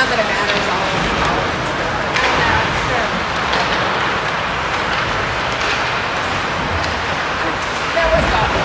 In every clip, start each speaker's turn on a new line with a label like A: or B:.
A: Not that it matters all. That was thoughtful.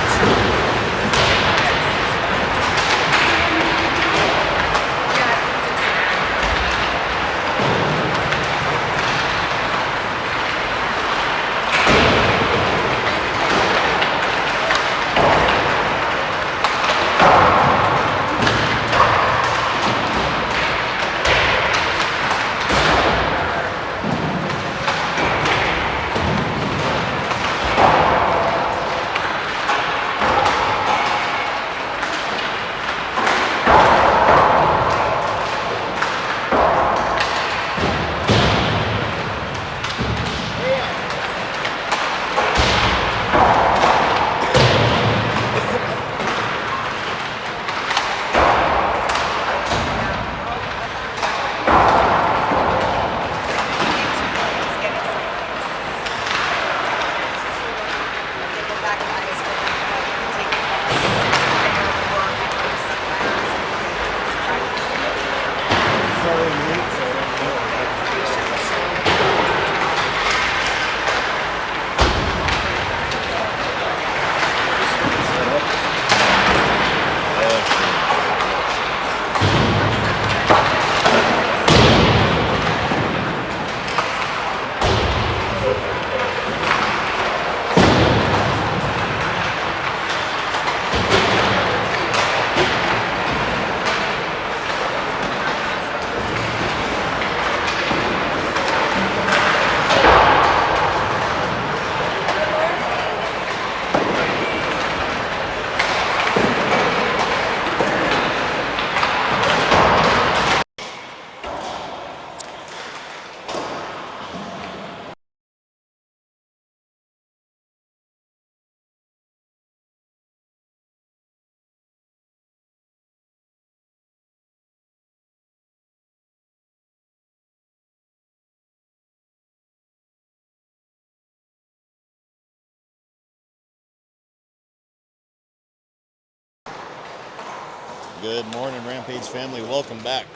B: Good morning, Rampage family. Welcome back.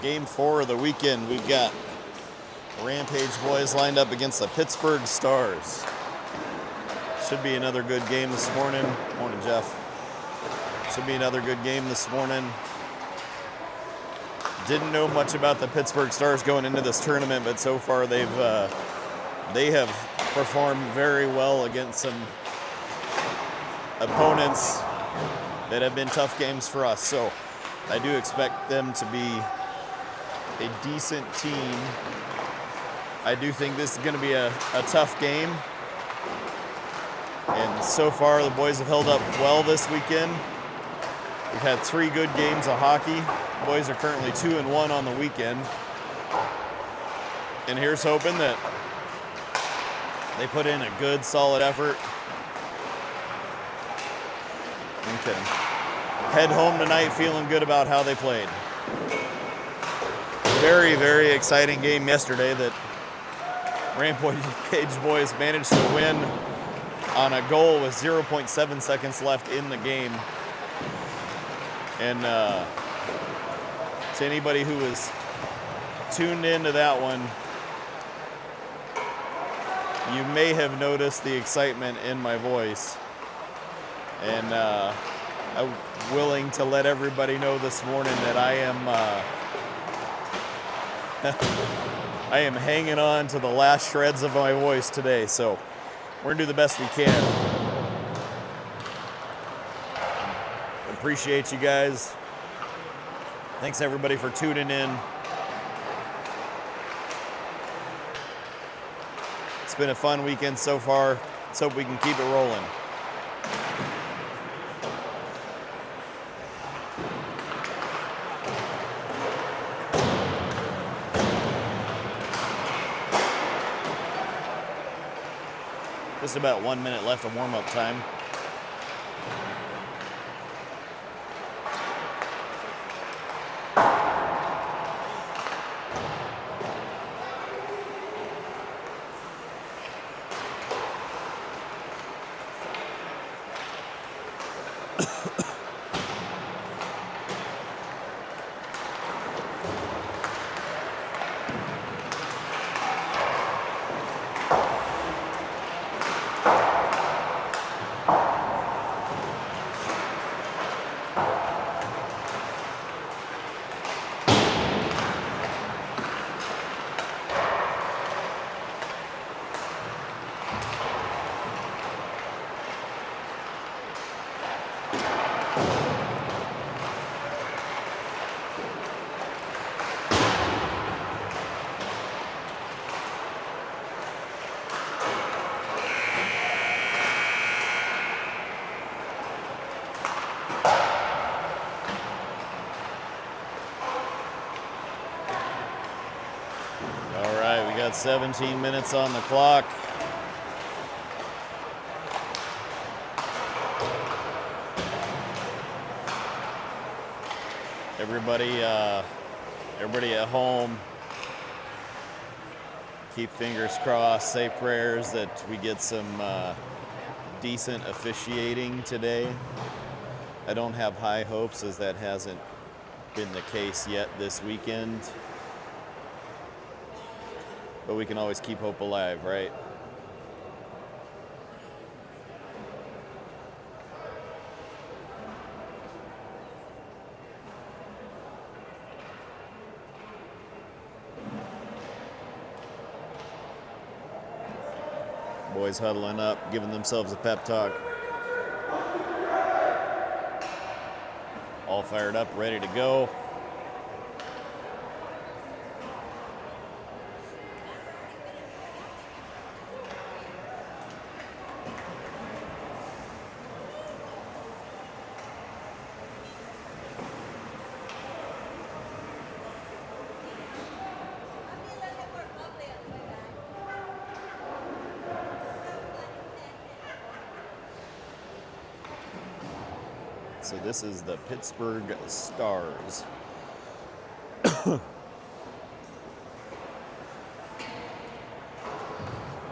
B: Game 4 of the weekend. We've got Rampage boys lined up against the Pittsburgh Stars. Should be another good game this morning. Morning, Jeff. Should be another good game this morning. Didn't know much about the Pittsburgh Stars going into this tournament, but so far they have performed very well against some opponents that have been tough games for us. So I do expect them to be a decent team. I do think this is going to be a tough game. And so far the boys have held up well this weekend. We've had 3 good games of hockey. The boys are currently 2-1 on the weekend. And here's hoping that they put in a good, solid effort and can head home tonight feeling good about how they played. Very, very exciting game yesterday that Rampage boys managed to win on a goal with 0.7 seconds left in the game. And to anybody who was tuned into that one, you may have noticed the excitement in my voice. And I'm willing to let everybody know this morning that I am hanging on to the last shreds of my voice today. So we're gonna do the best we can. Appreciate you guys. Thanks everybody for tuning in. It's been a fun weekend so far. Let's hope we can keep it rolling. Just about 1 minute left of warm-up time. got 17 minutes on the clock. Everybody at home, keep fingers crossed, say prayers that we get some decent officiating today. I don't have high hopes, as that hasn't been the case yet this weekend. But we can always keep hope alive, right? Boys huddling up, giving themselves a pep talk. All fired up, ready to go. So this is the Pittsburgh Stars.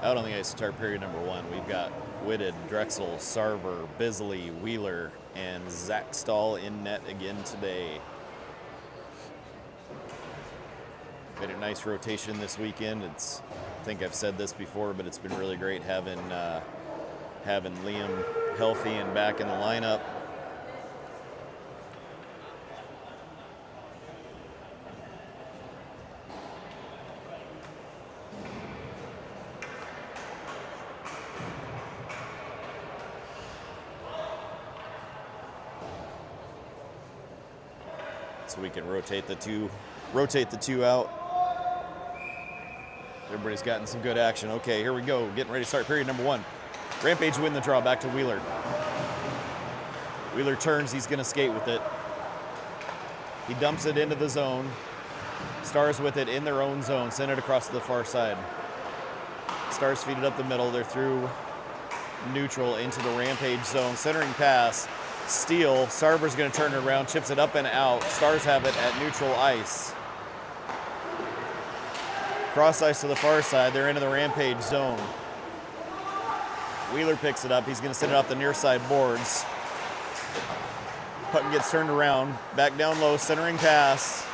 B: Out on the ice to start period number 1, we've got Whitted, Drexel, Sarver, Bisley, Wheeler, and Zach Stahl in net again today. Been a nice rotation this weekend. I think I've said this before, but it's been really great having Liam healthy and back in the lineup. So we can rotate the two out. Everybody's gotten some good action. Okay, here we go. Getting ready to start period number 1. Rampage win the draw, back to Wheeler. Wheeler turns, he's gonna skate with it. He dumps it into the zone. Stars with it in their own zone, send it across to the far side. Stars feed it up the middle, they're through neutral into the Rampage zone. Centering pass, steal, Sarver's gonna turn it around, chips it up and out. Stars have it at neutral ice. Cross ice to the far side, they're into the Rampage zone. Wheeler picks it up, he's gonna send it off the near side boards. Puck gets turned around, back down low, centering pass.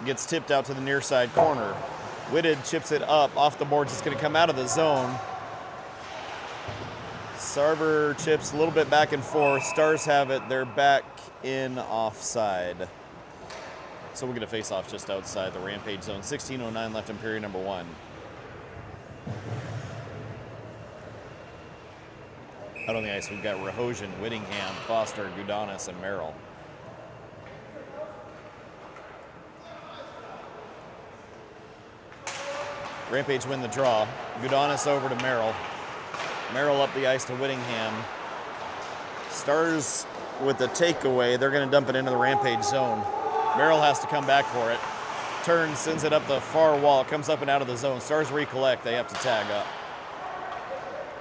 B: Gets tipped out to the near side corner. Whitted chips it up off the boards, it's gonna come out of the zone. Sarver chips a little bit back and forth. Stars have it, they're back in offside. So we're gonna face off just outside the Rampage zone. 16:09 left in period number 1. Out on the ice, we've got Rahosian, Whittingham, Foster, Gudanis, and Merrill. Rampage win the draw. Gudanis over to Merrill. Merrill up the ice to Whittingham. Stars with the takeaway. They're going to dump it into the Rampage zone. Merrill has to come back for it. Turns, sends it up the far wall. Comes up and out of the zone. Stars recollect. They have to tag up.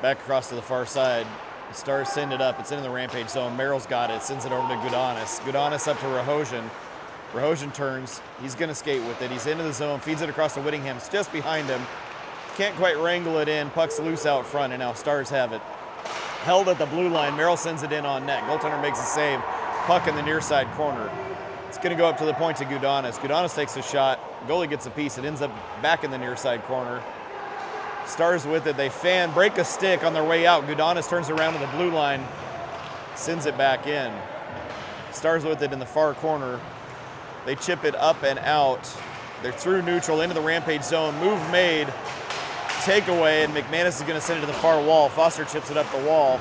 B: Back across to the far side. Stars send it up. It's into the Rampage zone. Merrill's got it. Sends it over to Gudanis. Gudanis up to Rahosian. Rahosian turns. He's going to skate with it. He's into the zone. Feeds it across to Whittingham. It's just behind him. Can't quite wrangle it in. Puck's loose out front, and now Stars have it. Held at the blue line. Merrill sends it in on net. Goaltender makes a save. Puck in the near side corner. It's going to go up to the point to Gudanis. Gudanis takes a shot. Goalie gets a piece. It ends up back in the near side corner. Stars with it. They fan, break a stick on their way out. Gudanis turns around to the blue line. Sends it back in. Stars with it in the far corner. They chip it up and out. They're through neutral into the Rampage zone. Move made. Takeaway, and McManus is going to send it to the far wall. Foster chips it up the wall.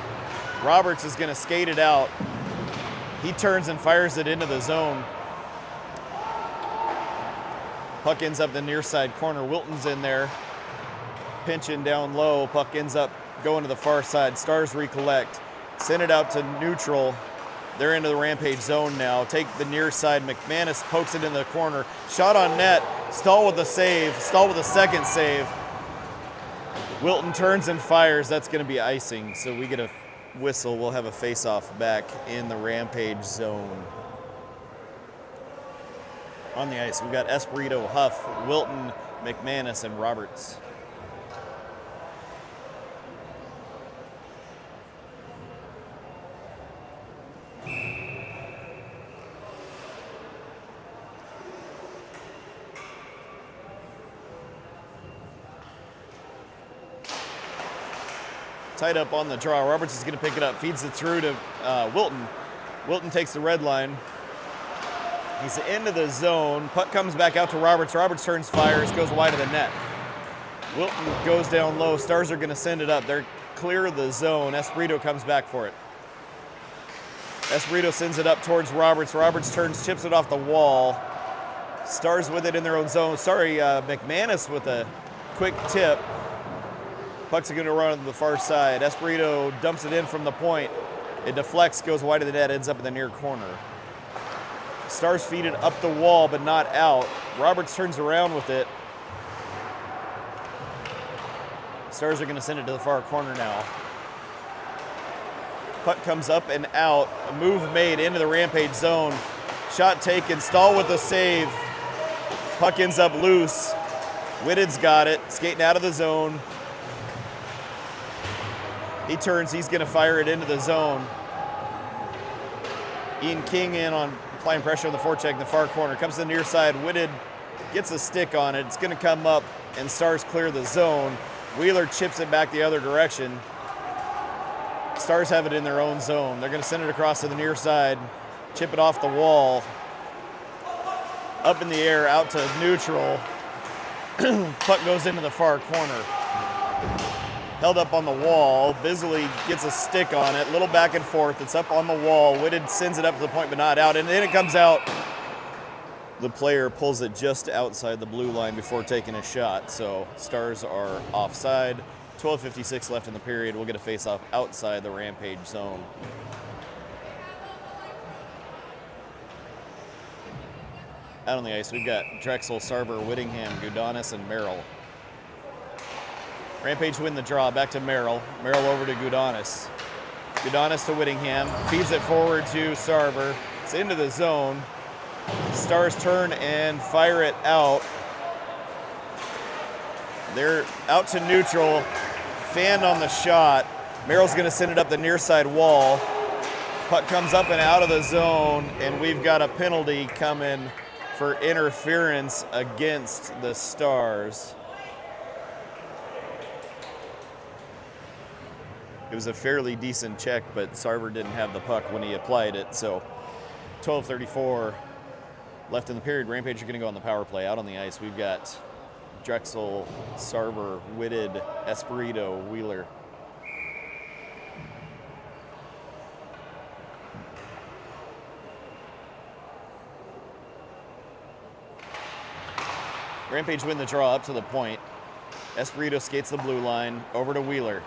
B: Roberts is going to skate it out. He turns and fires it into the zone. Puck ends up the near side corner. Wilton's in there. Pinching down low. Puck ends up going to the far side. Stars recollect. Send it out to neutral. They're into the Rampage zone now. Take the near side. McManus pokes it in the corner. Shot on net. Stahl with a save. Stahl with a second save. Wilton turns and fires. That's going to be icing. So we get a whistle. We'll have a face-off back in the Rampage zone. On the ice, we've got Espirito, Huff, Wilton, McManus, and Roberts. Tied up on the draw. Roberts is going to pick it up, feeds it through to Wilton. Wilton takes the red line. He's into the zone. Puck comes back out to Roberts. Roberts turns, fires, goes wide of the net. Wilton goes down low. Stars are going to send it up. They're clear of the zone. Espirito comes back for it. Espirito sends it up towards Roberts. Roberts turns, chips it off the wall. Stars with it in their own zone. McManus with a quick tip. Puck's going to run to the far side. Espirito dumps it in from the point. It deflects, goes wide of the net, ends up in the near corner. Stars feed it up the wall, but not out. Roberts turns around with it. Stars are going to send it to the far corner now. Puck comes up and out. A move made into the Rampage zone. Shot taken. Stahl with a save. Puck ends up loose. Whitted's got it. Skating out of the zone. He turns. He's going to fire it into the zone. Ian King in on applying pressure on the forecheck in the far corner. Comes to the near side. Whitted gets a stick on it. It's going to come up, and Stars clear the zone. Wheeler chips it back the other direction. Stars have it in their own zone. They're going to send it across to the near side. Chip it off the wall. Up in the air, out to neutral. Puck goes into the far corner. Held up on the wall. Bisley gets a stick on it. Little back and forth. It's up on the wall. Whitted sends it up to the point, but not out. And then it comes out. The player pulls it just outside the blue line before taking a shot. So Stars are offside. 12:56 left in the period. We'll get a face-off outside the Rampage zone. Out on the ice, we've got Drexel, Sarber, Whittingham, Gudanis, and Merrill. Rampage win the draw, back to Merrill. Merrill over to Gudanis. Gudanis to Whittingham, feeds it forward to Sarver. It's into the zone. Stars turn and fire it out. They're out to neutral, fanned on the shot. Merrill's gonna send it up the near side wall. Puck comes up and out of the zone, and we've got a penalty coming for interference against the Stars. It was a fairly decent check, but Sarver didn't have the puck when he applied it. So 12:34 left in the period. Rampage are going to go on the power play. Out on the ice, we've got Drexel, Sarver, Whitted, Espirito, Wheeler. Rampage win the draw up to the point. Espirito skates the blue line over to Wheeler.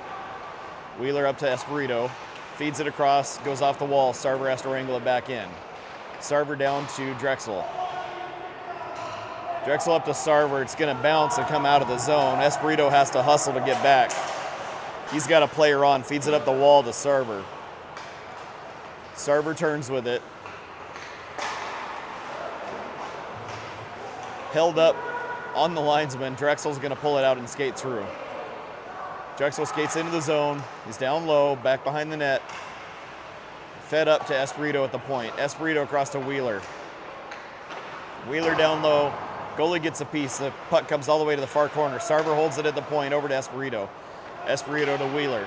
B: Wheeler up to Espirito, feeds it across, goes off the wall. Sarver has to wrangle it back in. Sarver down to Drexel. Drexel up to Sarver. It's going to bounce and come out of the zone. Espirito has to hustle to get back. He's got a player on, feeds it up the wall to Sarver. Sarver turns with it. Held up on the linesman. Drexel's going to pull it out and skate through. Drexel skates into the zone. He's down low, back behind the net. Fed up to Espirito at the point. Espirito across to Wheeler. Wheeler down low. Goalie gets a piece. The puck comes all the way to the far corner. Sarver holds it at the point over to Espirito. Espirito to Wheeler.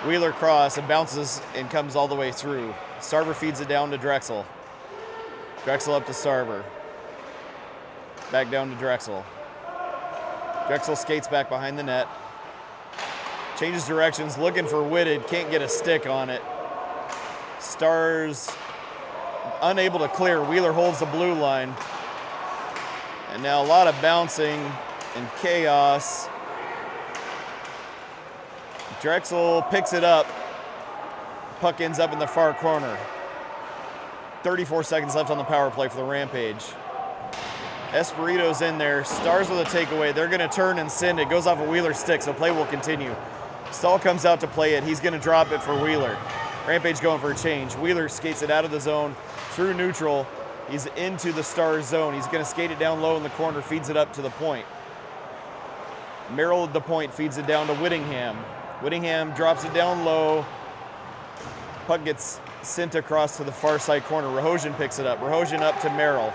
B: Wheeler cross and bounces and comes all the way through. Sarver feeds it down to Drexel. Drexel up to Sarver. Back down to Drexel. Drexel skates back behind the net. Changes directions, looking for Whitted, can't get a stick on it. Stars unable to clear. Wheeler holds the blue line. And now a lot of bouncing and chaos. Drexel picks it up. Puck ends up in the far corner. 34 seconds left on the power play for the Rampage. Espirito's in there. Stars with a takeaway. They're going to turn and send it. Goes off a Wheeler stick, so play will continue. Stahl comes out to play it. He's going to drop it for Wheeler. Rampage going for a change. Wheeler skates it out of the zone through neutral. He's into the Stars zone. He's going to skate it down low in the corner, feeds it up to the point. Merrill at the point feeds it down to Whittingham. Whittingham drops it down low. Puck gets sent across to the far side corner. Rahosian picks it up. Rahosian up to Merrill.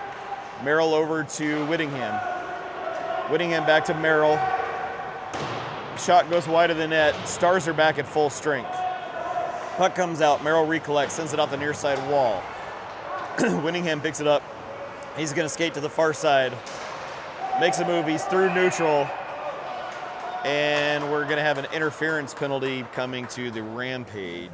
B: Merrill over to Whittingham. Whittingham back to Merrill. Shot goes wide of the net. Stars are back at full strength. Puck comes out. Merrill recollects, sends it off the near side wall. Whittingham picks it up. He's going to skate to the far side. Makes a move. He's through neutral. And we're going to have an interference penalty coming to the Rampage.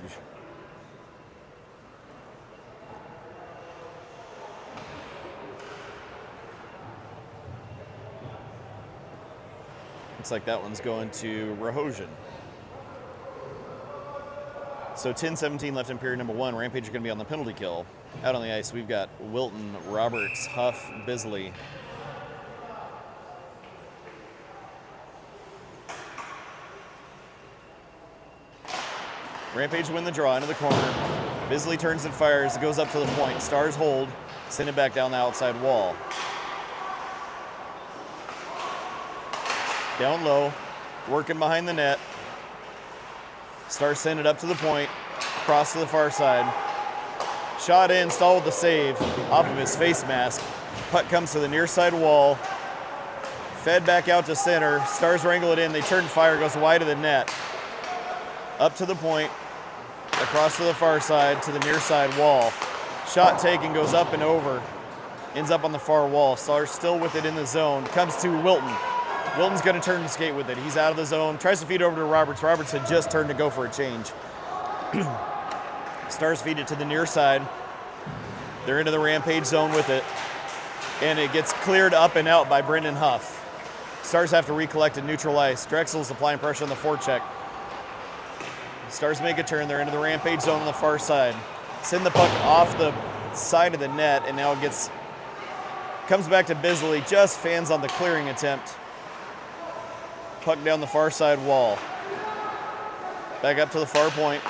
B: Looks like that one's going to Rahosian. So 10-17 left in period number 1. Rampage are going to be on the penalty kill. Out on the ice, we've got Wilton, Roberts, Huff, Bisley. Rampage win the draw into the corner. Bisley turns and fires. It goes up to the point. Stars hold. Send it back down the outside wall. Down low, working behind the net. Stars send it up to the point, cross to the far side. Shot in, Stahl with the save off of his face mask. Puck comes to the near side wall. Fed back out to center. Stars wrangle it in. They turn fire, goes wide of the net. Up to the point, across to the far side to the near side wall. Shot taken, goes up and over. Ends up on the far wall. Stars still with it in the zone. Comes to Wilton. Wilton's going to turn and skate with it. He's out of the zone. Tries to feed over to Roberts. Roberts had just turned to go for a change. Stars feed it to the near side. They're into the Rampage zone with it. And it gets cleared up and out by Brendan Huff. Stars have to recollect at neutral ice. Drexel's applying pressure on the forecheck. Stars make a turn. They're into the Rampage zone on the far side. Send the puck off the side of the net, and now it comes back to Bisley. Just fans on the clearing attempt. Puck down the far side wall. Back up to the far point.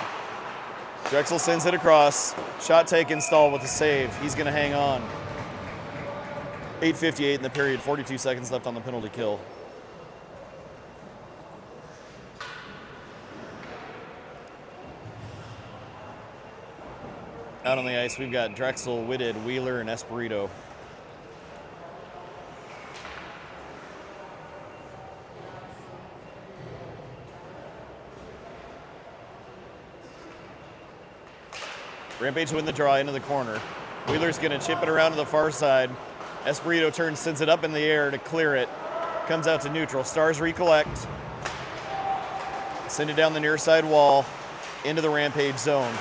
B: Drexel sends it across. Shot taken, Stahl with a save. He's going to hang on. 8:58 in the period, 42 seconds left on the penalty kill. Out on the ice, we've got Drexel, Whitted, Wheeler, and Espirito. Rampage win the draw into the corner. Wheeler's going to chip it around to the far side. Espirito turns, sends it up in the air to clear it. Comes out to neutral. Stars recollect. Send it down the near side wall into the Rampage zone.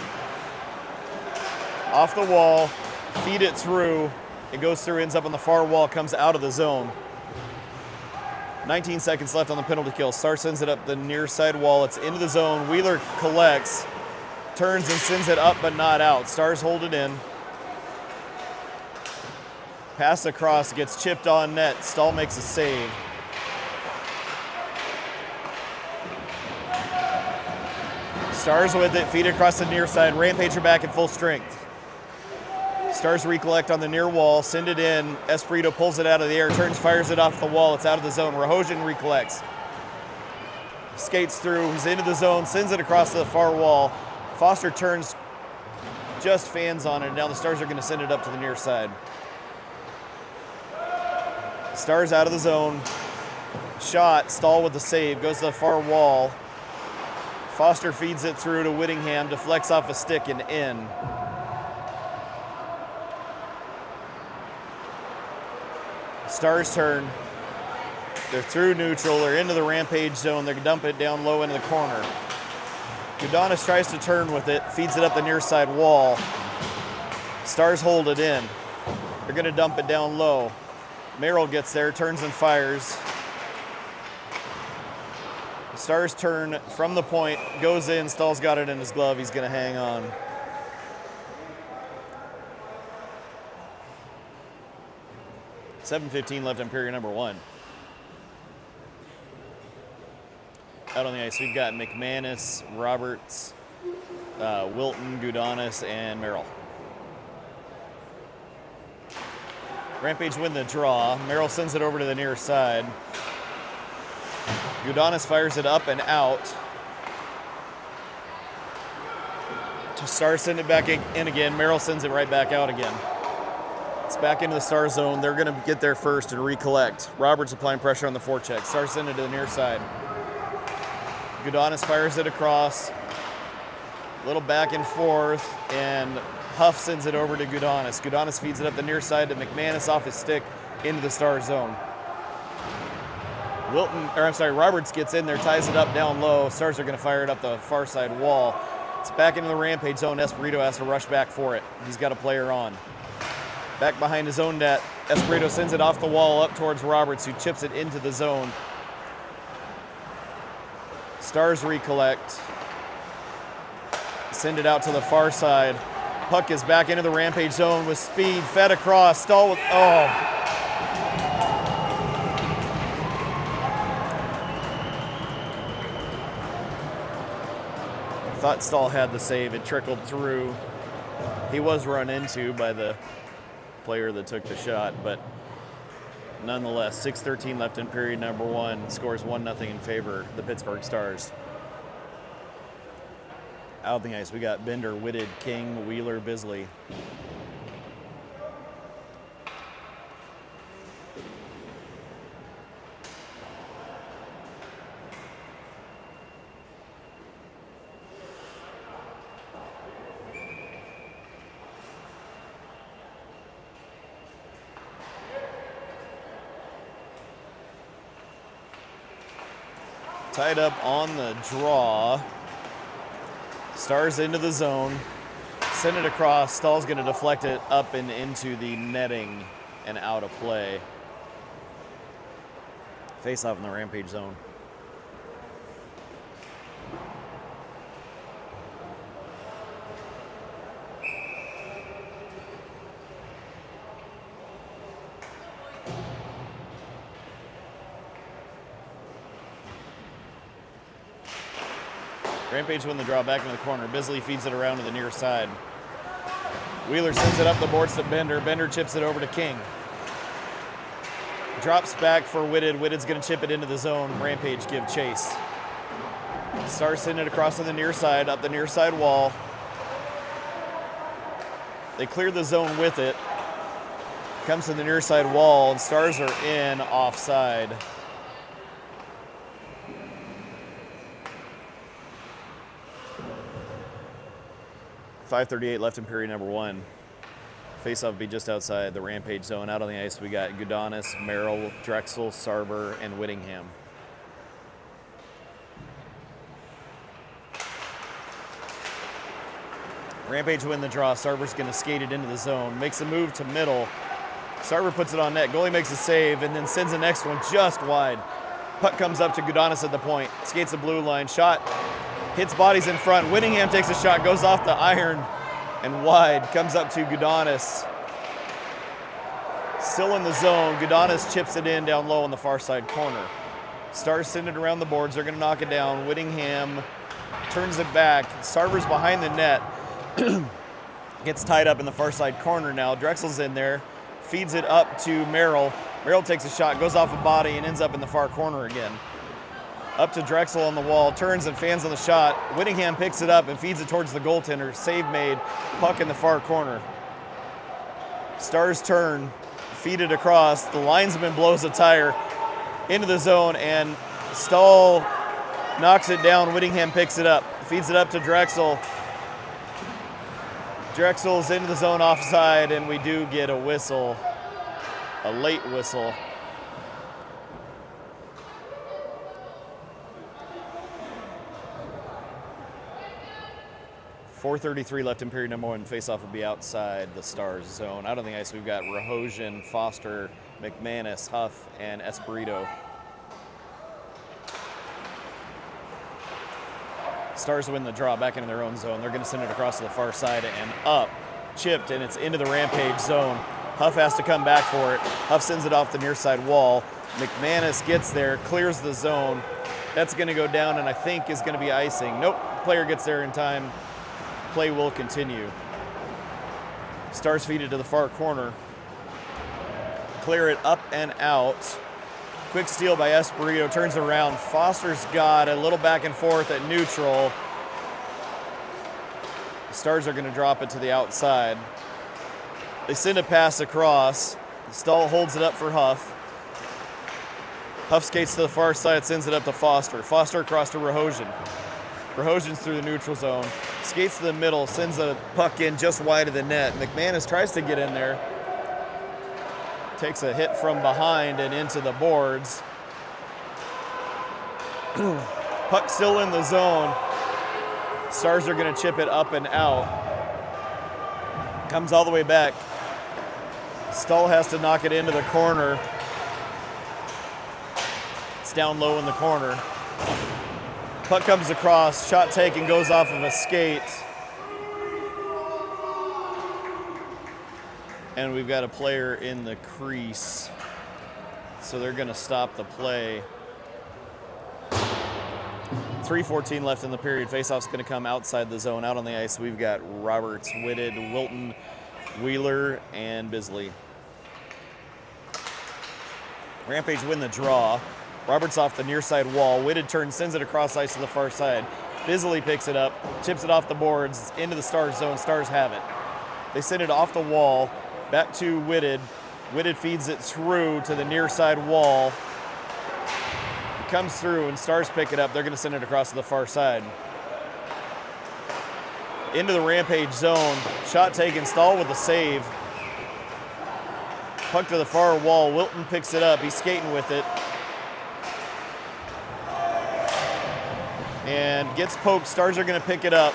B: Off the wall, feed it through. It goes through, ends up on the far wall, comes out of the zone. 19 seconds left on the penalty kill. Star sends it up the near side wall. It's into the zone. Wheeler collects, turns and sends it up but not out. Stars hold it in. Pass across, gets chipped on net. Stahl makes a save. Stars with it, feed across the near side. Rampage are back at full strength. Stars recollect on the near wall, send it in. Espirito pulls it out of the air, turns, fires it off the wall. It's out of the zone. Rahosian recollects. Skates through, he's into the zone, sends it across to the far wall. Foster turns, just fans on it, and now the Stars are going to send it up to the near side. Stars out of the zone. Shot, Stahl with the save, goes to the far wall. Foster feeds it through to Whittingham, deflects off a stick and in. Stars turn. They're through neutral. They're into the Rampage zone. They're going to dump it down low into the corner. Gudanis tries to turn with it, feeds it up the near side wall. Stars hold it in. They're going to dump it down low. Merrill gets there, turns and fires. Stars turn from the point, goes in. Stahl's got it in his glove. He's going to hang on. 7:15 left in period number 1. Out on the ice, we've got McManus, Roberts, Wilton, Gudanis, and Merrill. Rampage win the draw. Merrill sends it over to the near side. Gudanis fires it up and out. Stars send it back in again. Merrill sends it right back out again. It's back into the Star zone. They're going to get there first and recollect. Roberts applying pressure on the forecheck. Stars send it to the near side. Gudanis fires it across. A little back and forth, and Huff sends it over to Gudanis. Gudanis feeds it up the near side to McManus off his stick into the Star zone. Roberts gets in there, ties it up down low. Stars are going to fire it up the far side wall. It's back into the Rampage zone. Espirito has to rush back for it. He's got a player on. Back behind his own net, Espirito sends it off the wall up towards Roberts, who chips it into the zone. Stars recollect. Send it out to the far side. Puck is back into the Rampage zone with speed, fed across. Stahl with, Thought Stahl had the save. It trickled through. He was run into by the player that took the shot, but nonetheless, 6:13 left in period number 1. Scores 1-0 in favor of the Pittsburgh Stars. Out on the ice, we got Bender, Whitted, King, Wheeler, Bisley. Tied up on the draw. Stars into the zone. Send it across. Stahl's going to deflect it up and into the netting and out of play. Face off in the Rampage zone. Rampage win the draw back into the corner. Bisley feeds it around to the near side. Wheeler sends it up the boards to Bender. Bender chips it over to King. Drops back for Whitted. Whitted's going to chip it into the zone. Rampage give chase. Stars send it across to the near side, up the near side wall. They clear the zone with it. Comes to the near side wall, and Stars are in offside. .538 left in period number 1. Face-off will be just outside the Rampage zone. Out on the ice, we got Gudanis, Merrill, Drexel, Sarver, and Whittingham. Rampage win the draw. Sarver's going to skate it into the zone. Makes a move to middle. Sarver puts it on net. Goalie makes a save and then sends the next one just wide. Puck comes up to Gudanis at the point. Skates the blue line. Shot. Hits bodies in front. Whittingham takes a shot, goes off the iron and wide. Comes up to Gudanis. Still in the zone. Gudanis chips it in down low on the far side corner. Stars send it around the boards. They're going to knock it down. Whittingham turns it back. Sarver's behind the net. Gets tied up in the far side corner now. Drexel's in there. Feeds it up to Merrill. Merrill takes a shot, goes off a body, and ends up in the far corner again. Up to Drexel on the wall, turns and fans on the shot. Whittingham picks it up and feeds it towards the goaltender. Save made, puck in the far corner. Stars turn, feed it across. The linesman blows a tire into the zone, and Stahl knocks it down. Whittingham picks it up, feeds it up to Drexel. Drexel's into the zone offside, and we do get a whistle, a late whistle. 4:33 left in period number 1. Faceoff will be outside the Stars zone. Out on the ice, we've got Rahosian, Foster, McManus, Huff, and Espirito. Stars win the draw back into their own zone. They're going to send it across to the far side and up. Chipped, and it's into the Rampage zone. Huff has to come back for it. Huff sends it off the near side wall. McManus gets there, clears the zone. That's going to go down and I think is going to be icing. Nope, player gets there in time. Play will continue. Stars feed it to the far corner. Clear it up and out. Quick steal by Espirito, turns around. Foster's got a little back and forth at neutral. The Stars are going to drop it to the outside. They send a pass across. Stahl holds it up for Huff. Huff skates to the far side, sends it up to Foster. Foster across to Rahosian. Rahosian's through the neutral zone. Skates to the middle, sends a puck in just wide of the net. McManus tries to get in there. Takes a hit from behind and into the boards. Puck still in the zone. Stars are going to chip it up and out. Comes all the way back. Stahl has to knock it into the corner. It's down low in the corner. Puck comes across, shot taken, goes off of a skate. And we've got a player in the crease. So they're going to stop the play. 3:14 left in the period. Faceoff's going to come outside the zone. Out on the ice, we've got Roberts, Whitted, Wilton, Wheeler, and Bisley. Rampage win the draw. Roberts off the near side wall. Whitted turns, sends it across ice to the far side. Bisley picks it up, chips it off the boards, into the Stars zone. Stars have it. They send it off the wall, back to Whitted. Whitted feeds it through to the near side wall. It comes through and Stars pick it up. They're going to send it across to the far side. Into the Rampage zone. Shot taken, Stahl with a save. Puck to the far wall. Wilton picks it up. He's skating with it. And gets poked. Stars are going to pick it up.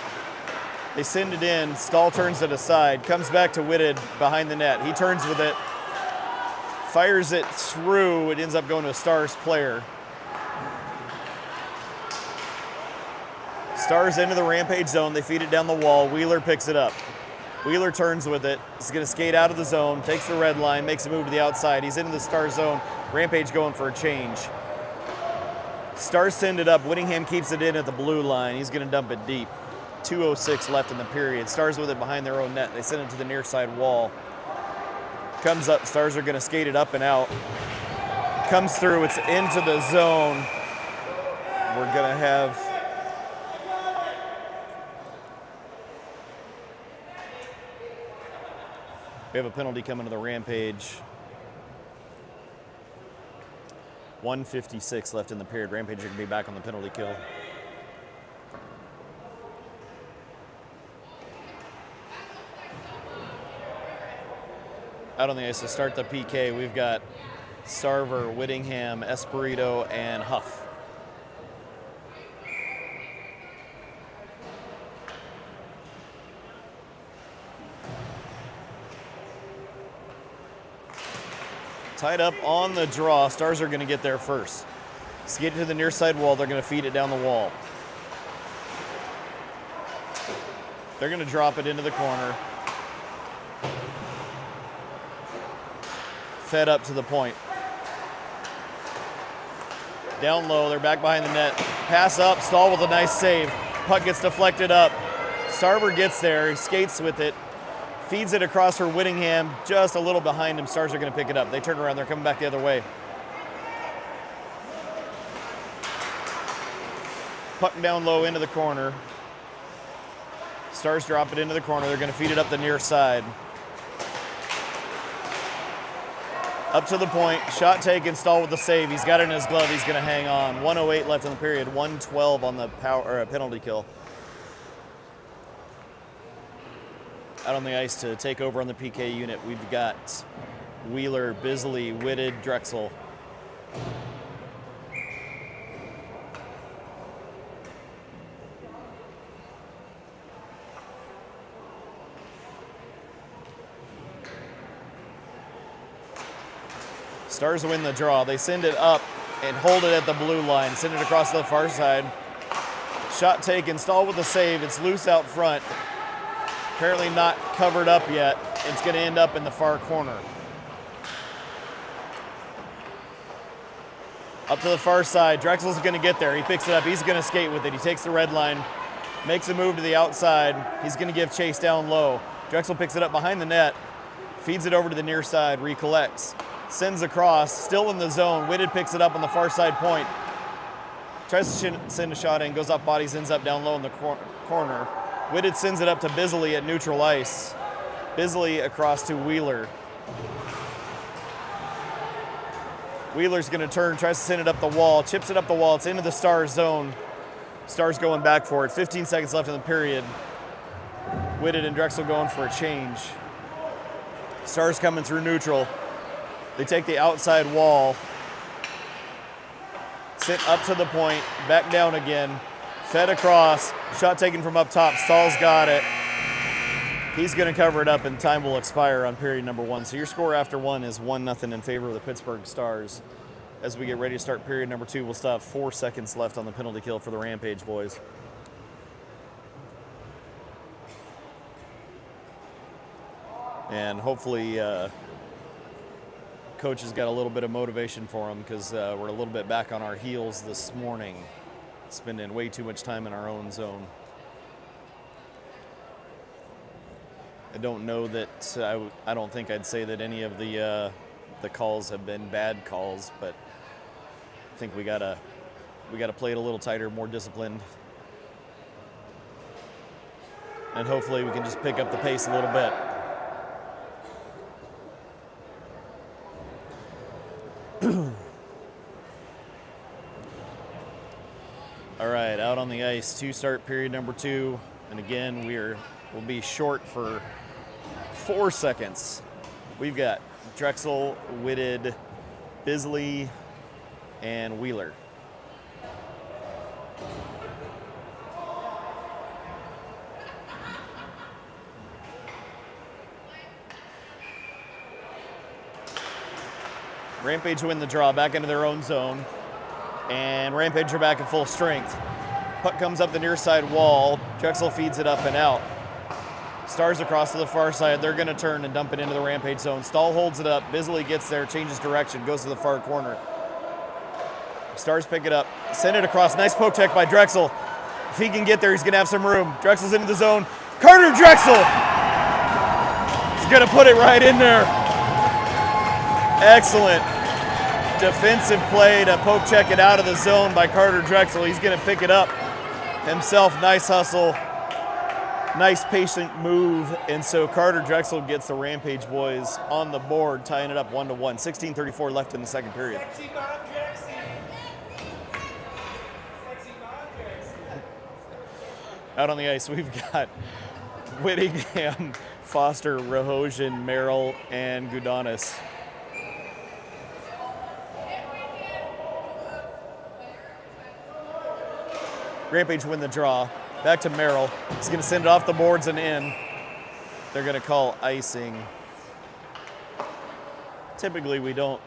B: They send it in. Stahl turns it aside. Comes back to Whitted behind the net. He turns with it. Fires it through. It ends up going to a Stars player. Stars into the Rampage zone. They feed it down the wall. Wheeler picks it up. Wheeler turns with it. He's going to skate out of the zone. Takes the red line. Makes a move to the outside. He's into the Stars zone. Rampage going for a change. Stars send it up. Whittingham keeps it in at the blue line. He's going to dump it deep. 2:06 left in the period. Stars with it behind their own net. They send it to the near side wall. Comes up. Stars are going to skate it up and out. Comes through. It's into the zone. We're going to have... We have a penalty coming to the Rampage. 1:56 left in the period. Rampage are going to be back on the penalty kill. Out on the ice to start the PK, we've got Sarver, Whittingham, Espirito, and Huff. Tied up on the draw. Stars are going to get there first. Skate to the near side wall. They're going to feed it down the wall. They're going to drop it into the corner. Fed up to the point. Down low. They're back behind the net. Pass up. Stahl with a nice save. Puck gets deflected up. Sarver gets there. He skates with it. Feeds it across for Whittingham, just a little behind him. Stars are going to pick it up. They turn around. They're coming back the other way. Puck down low into the corner. Stars drop it into the corner. They're going to feed it up the near side. Up to the point. Shot taken. Stahl with the save. He's got it in his glove. He's going to hang on. 1:08 left in the period. 1:12 on the penalty kill. Out on the ice to take over on the PK unit, we've got Wheeler, Bisley, Whitted, Drexel. Stars win the draw. They send it up and hold it at the blue line. Send it across to the far side. Shot taken. Stahl with the save. It's loose out front. Apparently not covered up yet. It's going to end up in the far corner. Up to the far side. Drexel's going to get there. He picks it up. He's going to skate with it. He takes the red line, makes a move to the outside. He's going to give chase down low. Drexel picks it up behind the net, feeds it over to the near side, recollects, sends across, still in the zone. Whitted picks it up on the far side point. Tries to send a shot in, goes off bodies, ends up down low in the corner. Whitted sends it up to Bisley at neutral ice. Bisley across to Wheeler. Wheeler's going to turn, tries to send it up the wall, chips it up the wall. It's into the Stars zone. Stars going back for it. 15 seconds left in the period. Whitted and Drexel going for a change. Stars coming through neutral. They take the outside wall. Sit up to the point, back down again. Fed across, shot taken from up top. Stahl's got it. He's going to cover it up, and time will expire on period number 1. So your score after 1 is 1-0 in favor of the Pittsburgh Stars. As we get ready to start period number 2, we'll still have 4 seconds left on the penalty kill for the Rampage boys. And hopefully coach has got a little bit of motivation for them, because we're a little bit back on our heels this morning, spending way too much time in our own zone. I don't know that I don't think I'd say that any of the calls have been bad calls, but I think we gotta play it a little tighter, more disciplined, and hopefully we can just pick up the pace a little bit. All right, out on the ice to start period number 2, and again we'll be short for 4 seconds. We've got Drexel, Whitted, Bisley, and Wheeler. Rampage win the draw back into their own zone, and Rampage are back at full strength. Puck comes up the near side wall. Drexel feeds it up and out. Stars across to the far side. They're going to turn and dump it into the Rampage zone. Stahl holds it up. Bisley gets there, changes direction, goes to the far corner. Stars pick it up, send it across. Nice poke check by Drexel. If he can get there, he's going to have some room. Drexel's into the zone. Carter Drexel! He's going to put it right in there. Excellent defensive play to poke check it out of the zone by Carter Drexel. He's going to pick it up himself. Nice hustle. Nice patient move. And so Carter Drexel gets the Rampage boys on the board, tying it up 1-1. 16:34 left in the second period. Out on the ice, we've got Whittingham, Foster, Rahosian, Merrill, and Gudanis. Rampage win the draw. Back to Merrill. He's going to send it off the boards and in. They're going to call icing. Typically, we don't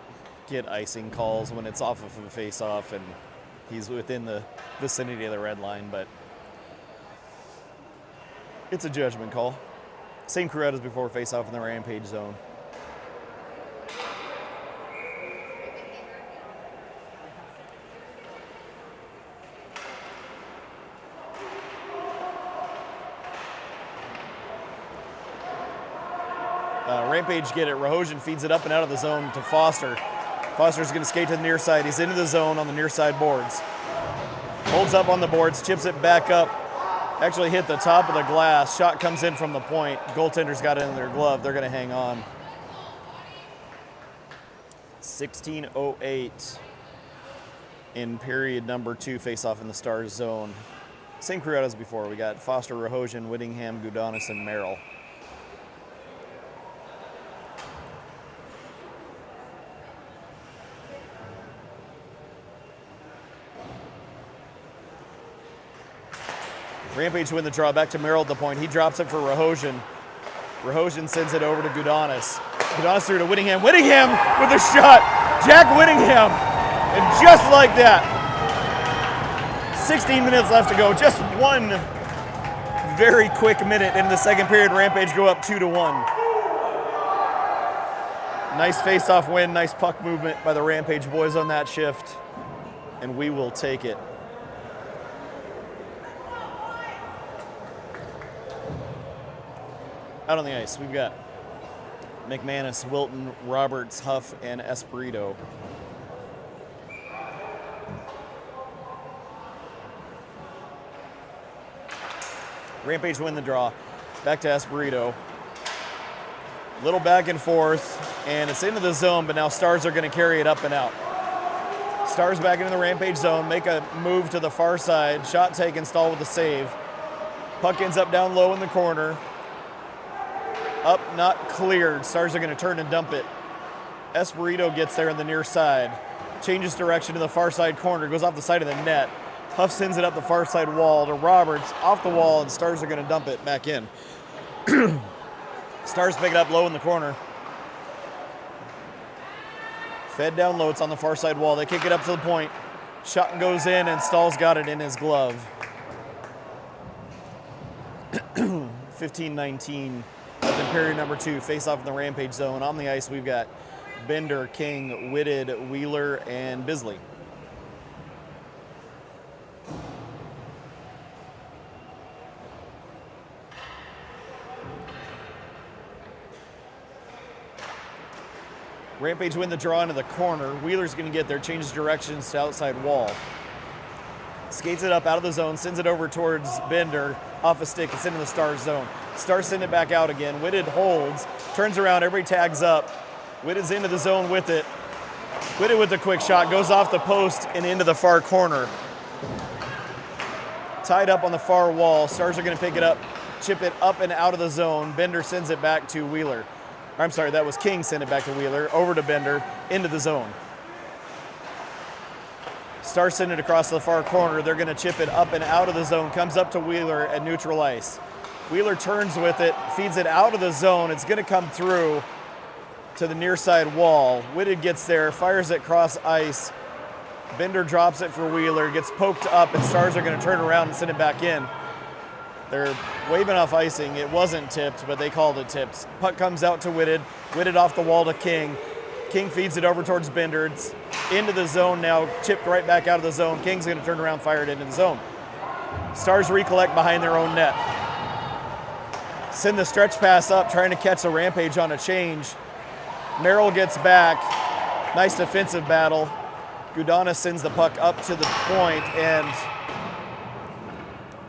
B: get icing calls when it's off of a face-off and he's within the vicinity of the red line, but it's a judgment call. Same crew out as before, face-off in the Rampage zone. Rampage get it. Rahosian feeds it up and out of the zone to Foster. Foster's going to skate to the near side. He's into the zone on the near side boards. Holds up on the boards, chips it back up. Actually hit the top of the glass. Shot comes in from the point. Goaltender's got it in their glove. They're going to hang on. 16:08 in period number 2, face-off in the Stars zone. Same crew out as before. We got Foster, Rahosian, Whittingham, Gudanis, and Merrill. Rampage win the draw. Back to Merrill at the point. He drops it for Rahosian. Rahosian sends it over to Gudanis. Gudanis through to Whittingham. Whittingham with a shot. Jack Whittingham. And just like that, 16 minutes left to go. Just one very quick minute into the second period. Rampage go up 2-1. Nice face-off win, nice puck movement by the Rampage boys on that shift, and we will take it. Out on the ice, we've got McManus, Wilton, Roberts, Huff, and Espirito. Rampage win the draw. Back to Espirito. Little back and forth, and it's into the zone, but now Stars are going to carry it up and out. Stars back into the Rampage zone, make a move to the far side. Shot taken, Stahl with a save. Puck ends up down low in the corner. Up, not cleared. Stars are going to turn and dump it. Espirito gets there on the near side. Changes direction to the far side corner. Goes off the side of the net. Huff sends it up the far side wall to Roberts. Off the wall, and Stars are going to dump it back in. Stars pick it up low in the corner. Fed down low. It's on the far side wall. They kick it up to the point. Shot goes in, and Stahl's got it in his glove. 15-19. Left in period number 2, face-off in the Rampage zone. On the ice, we've got Bender, King, Whitted, Wheeler, and Bisley. Rampage win the draw into the corner. Wheeler's going to get there, changes directions to outside wall. Skates it up out of the zone, sends it over towards Bender. Off a stick, it's into the Stars zone. Stars send it back out again. Whitted holds, turns around, everybody tags up. Whitted's into the zone with it. Whitted with a quick shot, goes off the post and into the far corner. Tied up on the far wall. Stars are going to pick it up, chip it up and out of the zone. Bender sends it back to Wheeler. I'm sorry, that was King sent it back to Wheeler, over to Bender, into the zone. Stars send it across to the far corner. They're going to chip it up and out of the zone. Comes up to Wheeler at neutral ice. Wheeler turns with it, feeds it out of the zone. It's going to come through to the near side wall. Whitted gets there, fires it cross ice. Bender drops it for Wheeler, gets poked up, and Stars are going to turn around and send it back in. They're waving off icing. It wasn't tipped, but they called it tipped. Puck comes out to Whitted. Whitted off the wall to King. King feeds it over towards Bender. It's into the zone now, chipped right back out of the zone. King's going to turn around, fire it into the zone. Stars recollect behind their own net. Send the stretch pass up, trying to catch a Rampage on a change. Merrill gets back. Nice defensive battle. Gudanis sends the puck up to the point and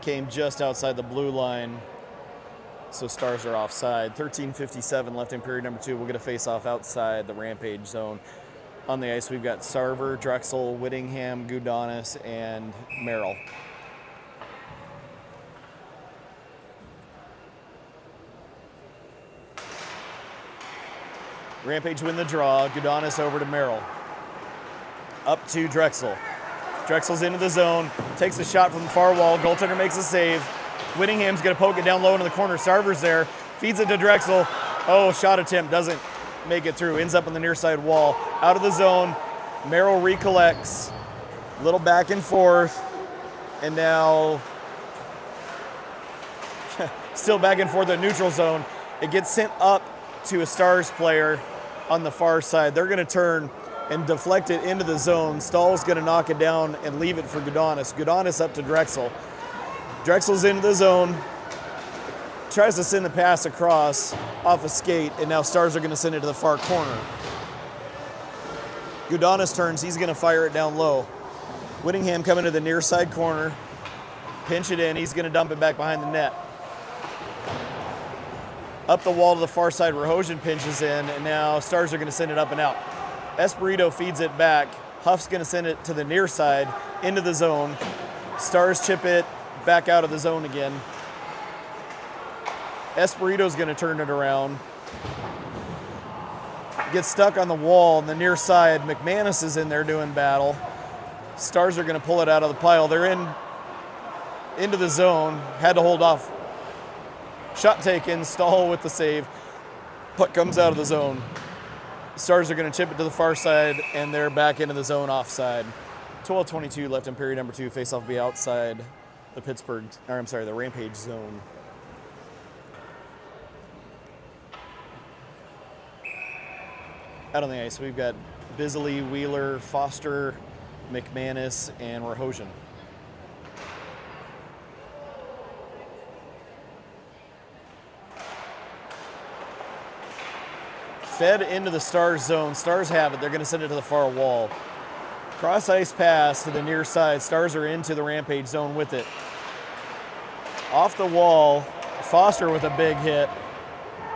B: came just outside the blue line. So Stars are offside. 13:57 left in period number 2. We'll get a face-off outside the Rampage zone. On the ice, we've got Sarver, Drexel, Whittingham, Gudanis, and Merrill. Rampage win the draw. Gudanis over to Merrill. Up to Drexel. Drexel's into the zone. Takes a shot from the far wall. Goaltender makes a save. Whittingham's going to poke it down low into the corner. Sarver's there. Feeds it to Drexel. Oh, shot attempt. Doesn't make it through. Ends up on the near side wall. Out of the zone. Merrill recollects. Little back and forth. And now still back and forth at neutral zone. It gets sent up to a Stars player on the far side. They're going to turn and deflect it into the zone. Stahl's going to knock it down and leave it for Gudanis. Gudanis up to Drexel. Drexel's into the zone. Tries to send the pass across off a skate, and now Stars are going to send it to the far corner. Gudanis turns. He's going to fire it down low. Whittingham coming to the near side corner. Pinch it in. He's going to dump it back behind the net. Up the wall to the far side, Rahosian pinches in, and now Stars are going to send it up and out. Espirito feeds it back. Huff's going to send it to the near side, into the zone. Stars chip it back out of the zone again. Espirito's going to turn it around. Gets stuck on the wall on the near side. McManus is in there doing battle. Stars are going to pull it out of the pile. They're into the zone. Had to hold off. Shot taken. Stahl with the save. Puck comes out of the zone. Stars are going to chip it to the far side, and they're back into the zone offside. 12:22 left in period number 2. Face-off will be outside the Rampage zone. Out on the ice, we've got Bisley, Wheeler, Foster, McManus, and Rahosian. Fed into the Stars zone. Stars have it. They're going to send it to the far wall. Cross ice pass to the near side. Stars are into the Rampage zone with it. Off the wall, Foster with a big hit.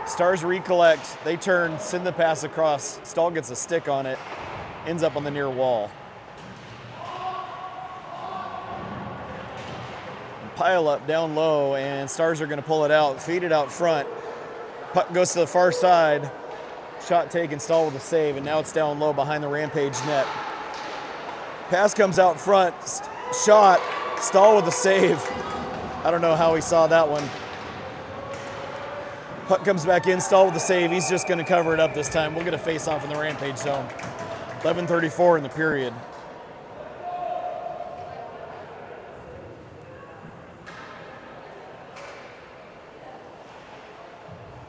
B: Stars recollect. They turn, send the pass across. Stahl gets a stick on it. Ends up on the near wall. Pile up down low, and Stars are going to pull it out, feed it out front. Puck goes to the far side. Shot taken, Stahl with a save, and now it's down low behind the Rampage net. Pass comes out front, shot, Stahl with a save. I don't know how he saw that one. Puck comes back in, Stahl with a save. He's just going to cover it up this time. We'll get a face-off in the Rampage zone. 11:34 in the period.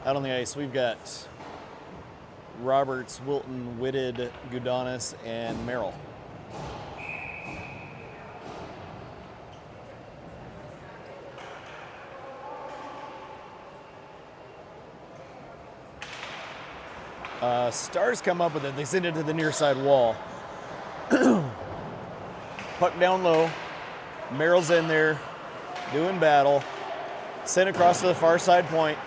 B: Out on the ice, we've got Roberts, Wilton, Whitted, Gudanis, and Merrill. Stars come up with it. They send it to the near side wall. Puck down low. Merrill's in there, doing battle. Sent across to the far side point.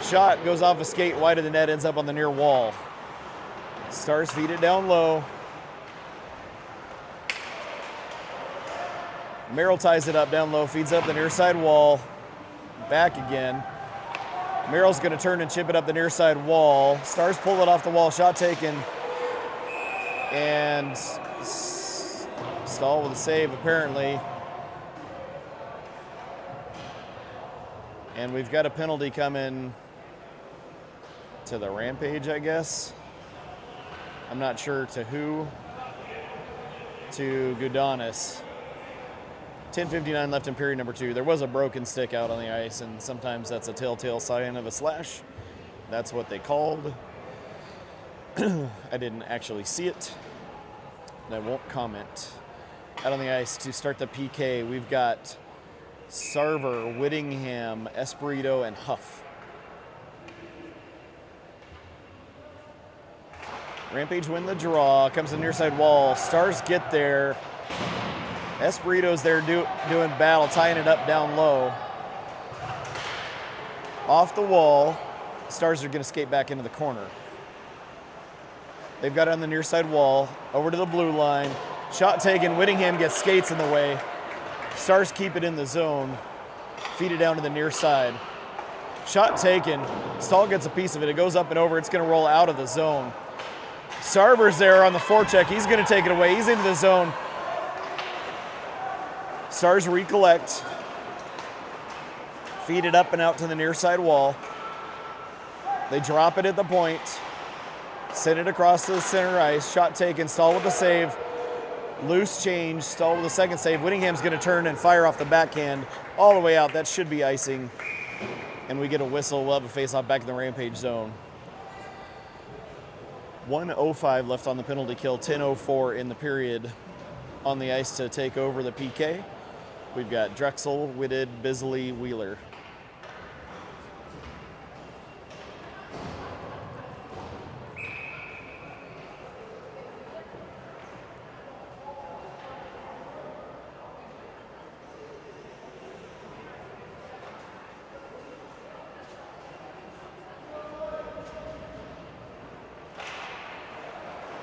B: Shot goes off a skate wide of the net, ends up on the near wall. Stars feed it down low. Merrill ties it up down low, feeds up the near side wall. Back again. Merrill's going to turn and chip it up the near side wall. Stars pull it off the wall, shot taken. And Stahl with a save, apparently. And we've got a penalty coming to the Rampage, I guess. I'm not sure to who. To Gudanis. 10:59 left in period number 2. There was a broken stick out on the ice, and sometimes that's a telltale sign of a slash. That's what they called. I didn't actually see it, and I won't comment. Out on the ice to start the PK, we've got Sarver, Whittingham, Espirito, and Huff. Rampage win the draw, comes to the near side wall. Stars get there. Espirito's there doing battle, tying it up down low. Off the wall, Stars are going to skate back into the corner. They've got it on the near side wall, over to the blue line. Shot taken, Whittingham gets skates in the way. Stars keep it in the zone, feed it down to the near side. Shot taken, Stahl gets a piece of it. It goes up and over, it's going to roll out of the zone. Sarver's there on the forecheck. He's going to take it away. He's into the zone. Stars recollect. Feed it up and out to the near side wall. They drop it at the point. Send it across to the center ice. Shot taken. Stahl with the save. Loose change. Stahl with the second save. Whittingham's going to turn and fire off the backhand all the way out. That should be icing. And we get a whistle. We'll have a face-off back in the Rampage zone. 1:05 left on the penalty kill. 10:04 in the period on the ice to take over the PK. We've got Drexel, Whitted, Bisley, Wheeler.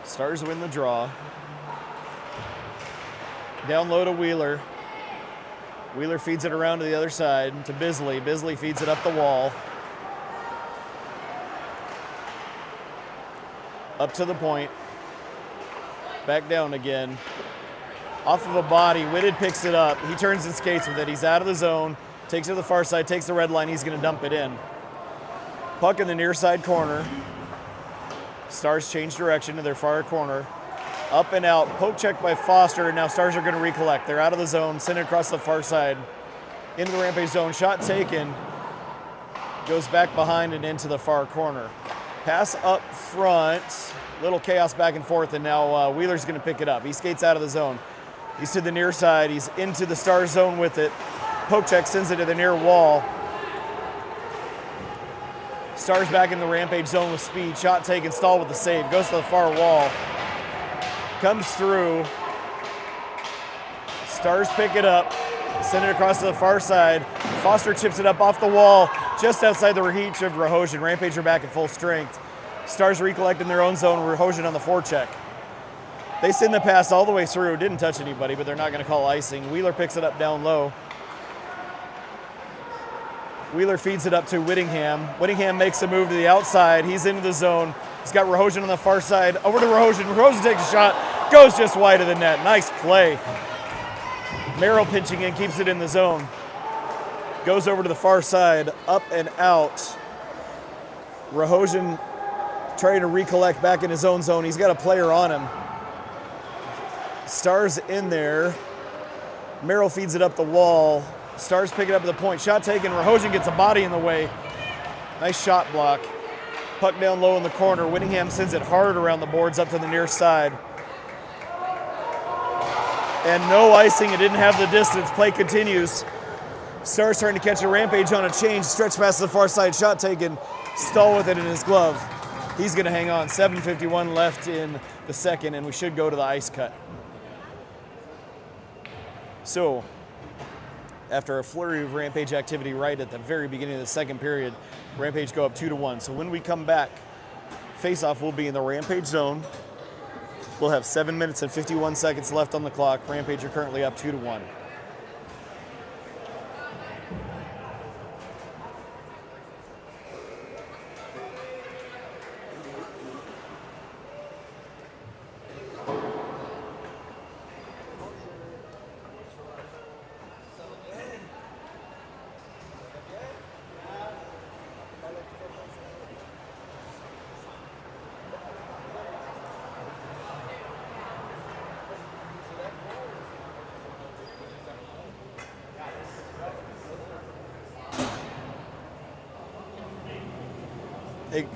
B: Stars win the draw. Down low to Wheeler. Wheeler feeds it around to the other side to Bisley. Bisley feeds it up the wall. Up to the point. Back down again. Off of a body, Whitted picks it up. He turns and skates with it. He's out of the zone. Takes it to the far side, takes the red line. He's going to dump it in. Puck in the near side corner. Stars change direction to their far corner. Up and out, poke check by Foster, and now Stars are going to recollect. They're out of the zone, send it across the far side. Into the Rampage zone, shot taken. Goes back behind and into the far corner. Pass up front. Little chaos back and forth, and now Wheeler's going to pick it up. He skates out of the zone. He's to the near side. He's into the Stars zone with it. Poke check sends it to the near wall. Stars back in the Rampage zone with speed. Shot taken, Stahl with the save. Goes to the far wall. Comes through. Stars pick it up. Send it across to the far side. Foster chips it up off the wall, just outside the reach of Rahosian. Rampage are back at full strength. Stars recollect in their own zone. Rahosian on the forecheck. They send the pass all the way through. Didn't touch anybody, but they're not going to call icing. Wheeler picks it up down low. Wheeler feeds it up to Whittingham. Whittingham makes a move to the outside. He's into the zone. He's got Rahosian on the far side. Over to Rahosian. Rahosian takes a shot. Goes just wide of the net. Nice play. Merrill pinching in, keeps it in the zone. Goes over to the far side, up and out. Rahosian trying to recollect back in his own zone. He's got a player on him. Stars in there. Merrill feeds it up the wall. Stars pick it up at the point. Shot taken. Rahosian gets a body in the way. Nice shot block. Puck down low in the corner. Whittingham sends it hard around the boards up to the near side. And no icing. It didn't have the distance. Play continues. Stars trying to catch a Rampage on a change. Stretch past the far side. Shot taken. Stahl with it in his glove. He's going to hang on. 7:51 left in the second, and we should go to the ice cut. So, after a flurry of Rampage activity right at the very beginning of the second period, Rampage go up 2-1. So when we come back, face-off will be in the Rampage zone. We'll have 7 minutes and 51 seconds left on the clock. Rampage are currently up 2-1. Hey,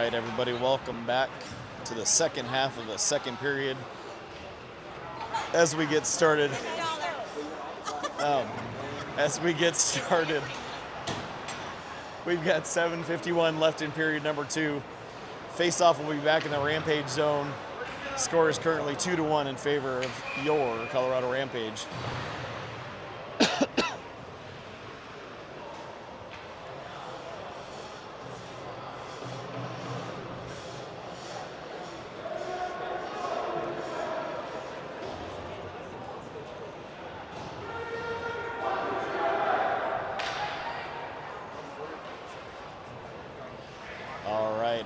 B: right, everybody, welcome back to the second half of the second period. As we get started, we've got 7:51 left in period number 2. Face-off will be back in the Rampage zone. Score is currently 2-1 in favor of your Colorado Rampage.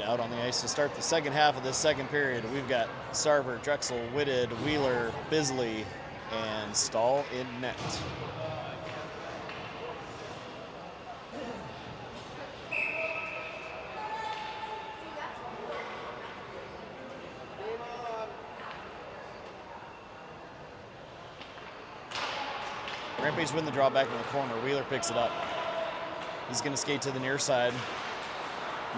B: Out on the ice to start the second half of this second period, we've got Sarver, Drexel, Whitted, Wheeler, Bisley, and Stahl in net. Rampage win the draw back in the corner. Wheeler picks it up. He's going to skate to the near side.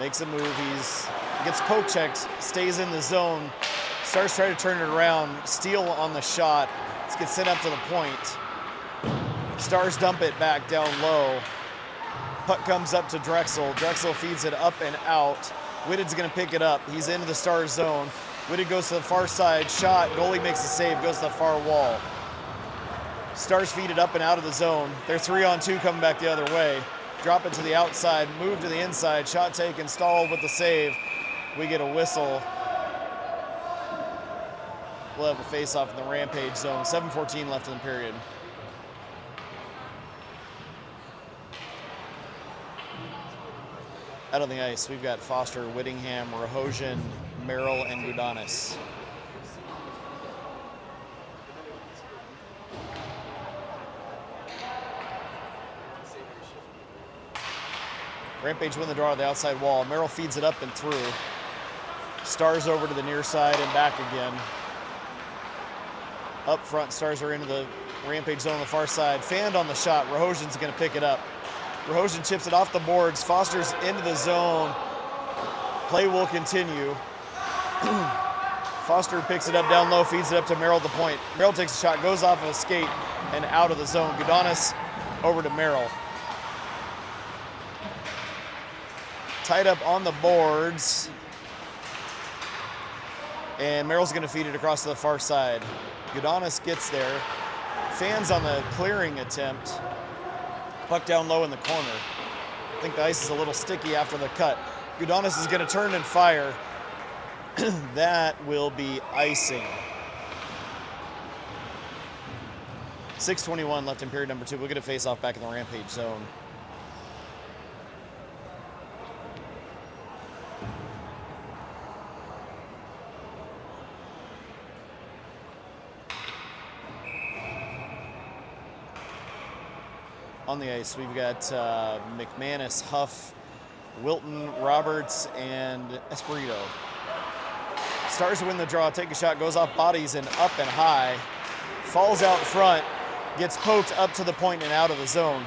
B: Makes a move, he gets poke checked, stays in the zone, Stars try to turn it around, steal on the shot, this gets sent up to the point. Stars dump it back down low. Puck comes up to Drexel, Drexel feeds it up and out. Whitted's gonna pick it up, he's into the Stars zone. Whitted goes to the far side, shot, goalie makes a save, goes to the far wall. Stars feed it up and out of the zone. They're 3-on-2 coming back the other way. Drop it to the outside, move to the inside, shot taken, Stahl with the save. We get a whistle. We'll have a face-off in the Rampage zone. 7:14 left in the period. Out on the ice, we've got Foster, Whittingham, Rahosian, Merrill, and Gudanis. Rampage win the draw to the outside wall. Merrill feeds it up and through. Stars over to the near side and back again. Up front, Stars are into the Rampage zone on the far side. Fanned on the shot. Rahosian's going to pick it up. Rahosian chips it off the boards. Foster's into the zone. Play will continue. Foster picks it up down low, feeds it up to Merrill at the point. Merrill takes a shot, goes off of a skate and out of the zone. Gudanis over to Merrill. Tied up on the boards. And Merrill's going to feed it across to the far side. Gudanis gets there. Fans on the clearing attempt. Puck down low in the corner. I think the ice is a little sticky after the cut. Gudanis is going to turn and fire. That will be icing. 6:21 left in period number 2. We'll get a face-off back in the Rampage zone. On the ice, we've got McManus, Huff, Wilton, Roberts, and Espirito. Stars win the draw, take a shot, goes off bodies and up and high. Falls out front, gets poked up to the point and out of the zone.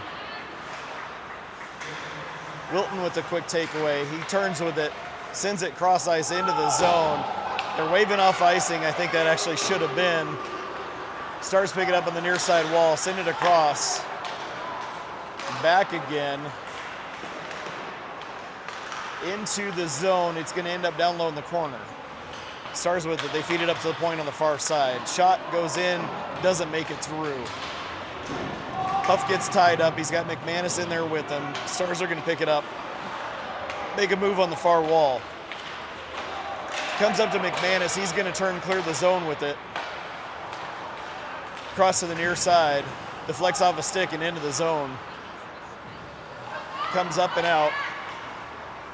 B: Wilton with the quick takeaway. He turns with it, sends it cross ice into the zone. They're waving off icing. I think that actually should have been. Stars pick it up on the near side wall, send it across. Back again into the zone. It's going to end up down low in the corner. Stars with it. They feed it up to the point on the far side. Shot goes in, doesn't make it through. Huff gets tied up. He's got McManus in there with him. Stars are going to pick it up, make a move on the far wall. Comes up to McManus. He's going to turn, clear the zone with it. Cross to the near side. Deflects off a stick and into the zone. Comes up and out,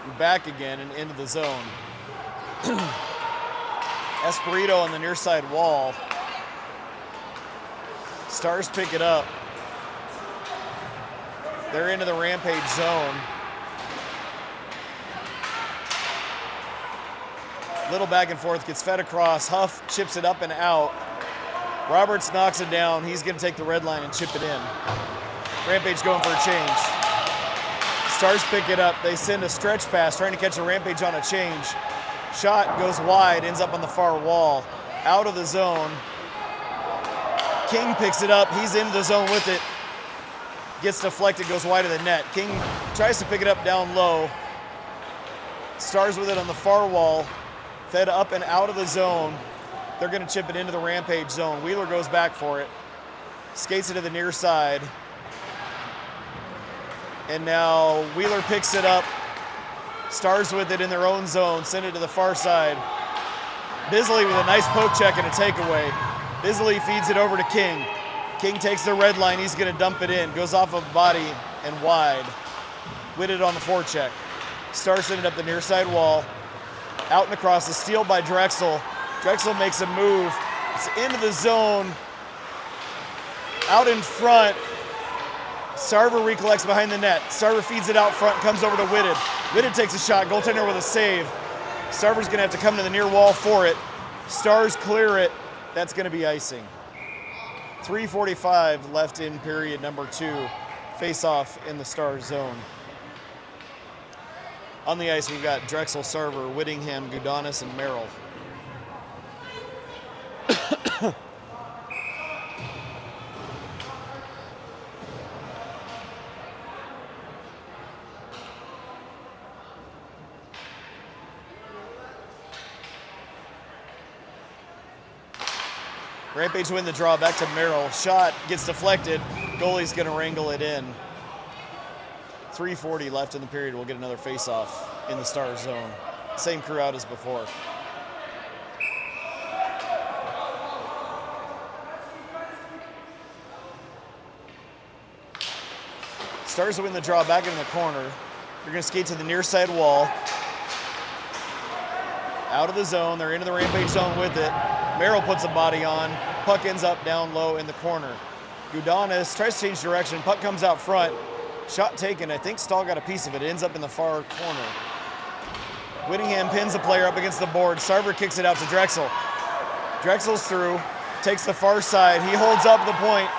B: and back again and into the zone. Espirito on the near side wall. Stars pick it up. They're into the Rampage zone. Little back and forth, gets fed across. Huff chips it up and out. Roberts knocks it down. He's going to take the red line and chip it in. Rampage going for a change. Stars pick it up. They send a stretch pass, trying to catch a Rampage on a change. Shot goes wide, ends up on the far wall. Out of the zone. King picks it up. He's into the zone with it. Gets deflected, goes wide of the net. King tries to pick it up down low. Stars with it on the far wall. Fed up and out of the zone. They're going to chip it into the Rampage zone. Wheeler goes back for it. Skates it to the near side. And now Wheeler picks it up. Stars with it in their own zone. Send it to the far side. Bisley with a nice poke check and a takeaway. Bisley feeds it over to King. King takes the red line. He's going to dump it in. Goes off of body and wide. Whitted on the forecheck. Stars send it up the near side wall. Out and across. The steal by Drexel. Drexel makes a move. It's into the zone. Out in front. Sarver recollects behind the net. Sarver feeds it out front, comes over to Whitted. Whitted takes a shot, goaltender with a save. Sarver's gonna have to come to the near wall for it. Stars clear it. That's gonna be icing. 3:45 left in period number 2. Face off in the Stars zone. On the ice, we've got Drexel, Sarver, Whittingham, Gudanis, and Merrill. Rampage win the draw, back to Merrill. Shot gets deflected. Goalie's gonna wrangle it in. 3:40 left in the period. We'll get another face-off in the Stars zone. Same crew out as before. Stars win the draw, back in the corner. They're gonna skate to the near side wall. Out of the zone, they're into the Rampage zone with it. Merrill puts a body on. Puck ends up down low in the corner. Gudanis tries to change direction. Puck comes out front. Shot taken. I think Stahl got a piece of it. It ends up in the far corner. Whittingham pins the player up against the board. Sarver kicks it out to Drexel. Drexel's through. Takes the far side. He holds up the point.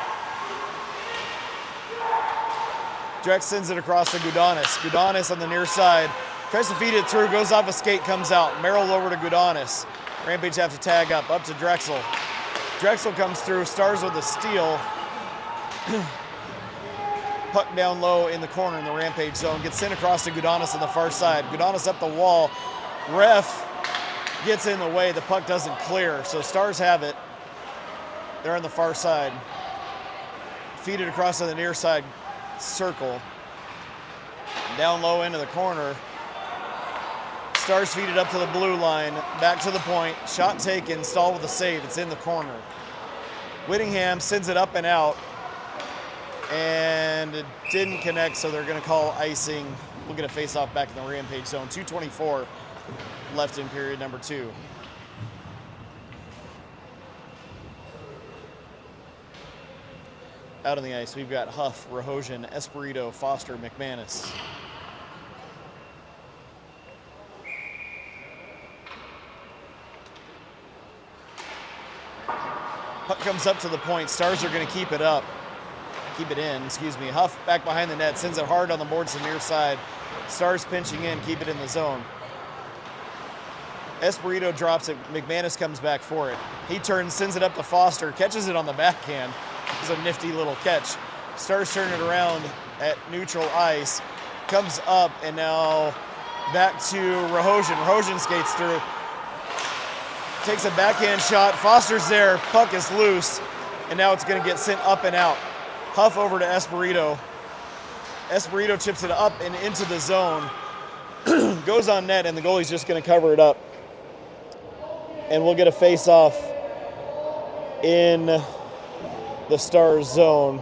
B: Drex sends it across to Gudanis. Gudanis on the near side. Tries to feed it through. Goes off a skate. Comes out. Merrill over to Gudanis. Rampage have to tag up to Drexel. Drexel comes through, Stars with a steal. Puck down low in the corner in the Rampage zone. Gets sent across to Gudanis on the far side. Gudanis up the wall. Ref gets in the way. The puck doesn't clear, so Stars have it. They're on the far side. Feed it across to the near side circle. Down low into the corner. Stars feed it up to the blue line, back to the point, shot taken, Stahl with a save, it's in the corner. Whittingham sends it up and out, and it didn't connect, so they're gonna call icing. We'll get a face-off back in the Rampage zone. 2:24 left in period number 2. Out on the ice, we've got Huff, Rahosian, Espirito, Foster, McManus. Puck comes up to the point. Stars are going to keep it in, excuse me. Huff back behind the net, sends it hard on the boards to the near side. Stars pinching in, keep it in the zone. Espirito drops it. McManus comes back for it. He turns, sends it up to Foster, catches it on the backhand. It was a nifty little catch. Stars turn it around at neutral ice. Comes up, and now back to Rahosian. Rahosian skates through. Takes a backhand shot. Foster's there. Puck is loose. And now it's going to get sent up and out. Huff over to Espirito. Espirito chips it up and into the zone. Goes on net, and the goalie's just going to cover it up. And we'll get a face-off in the Stars zone.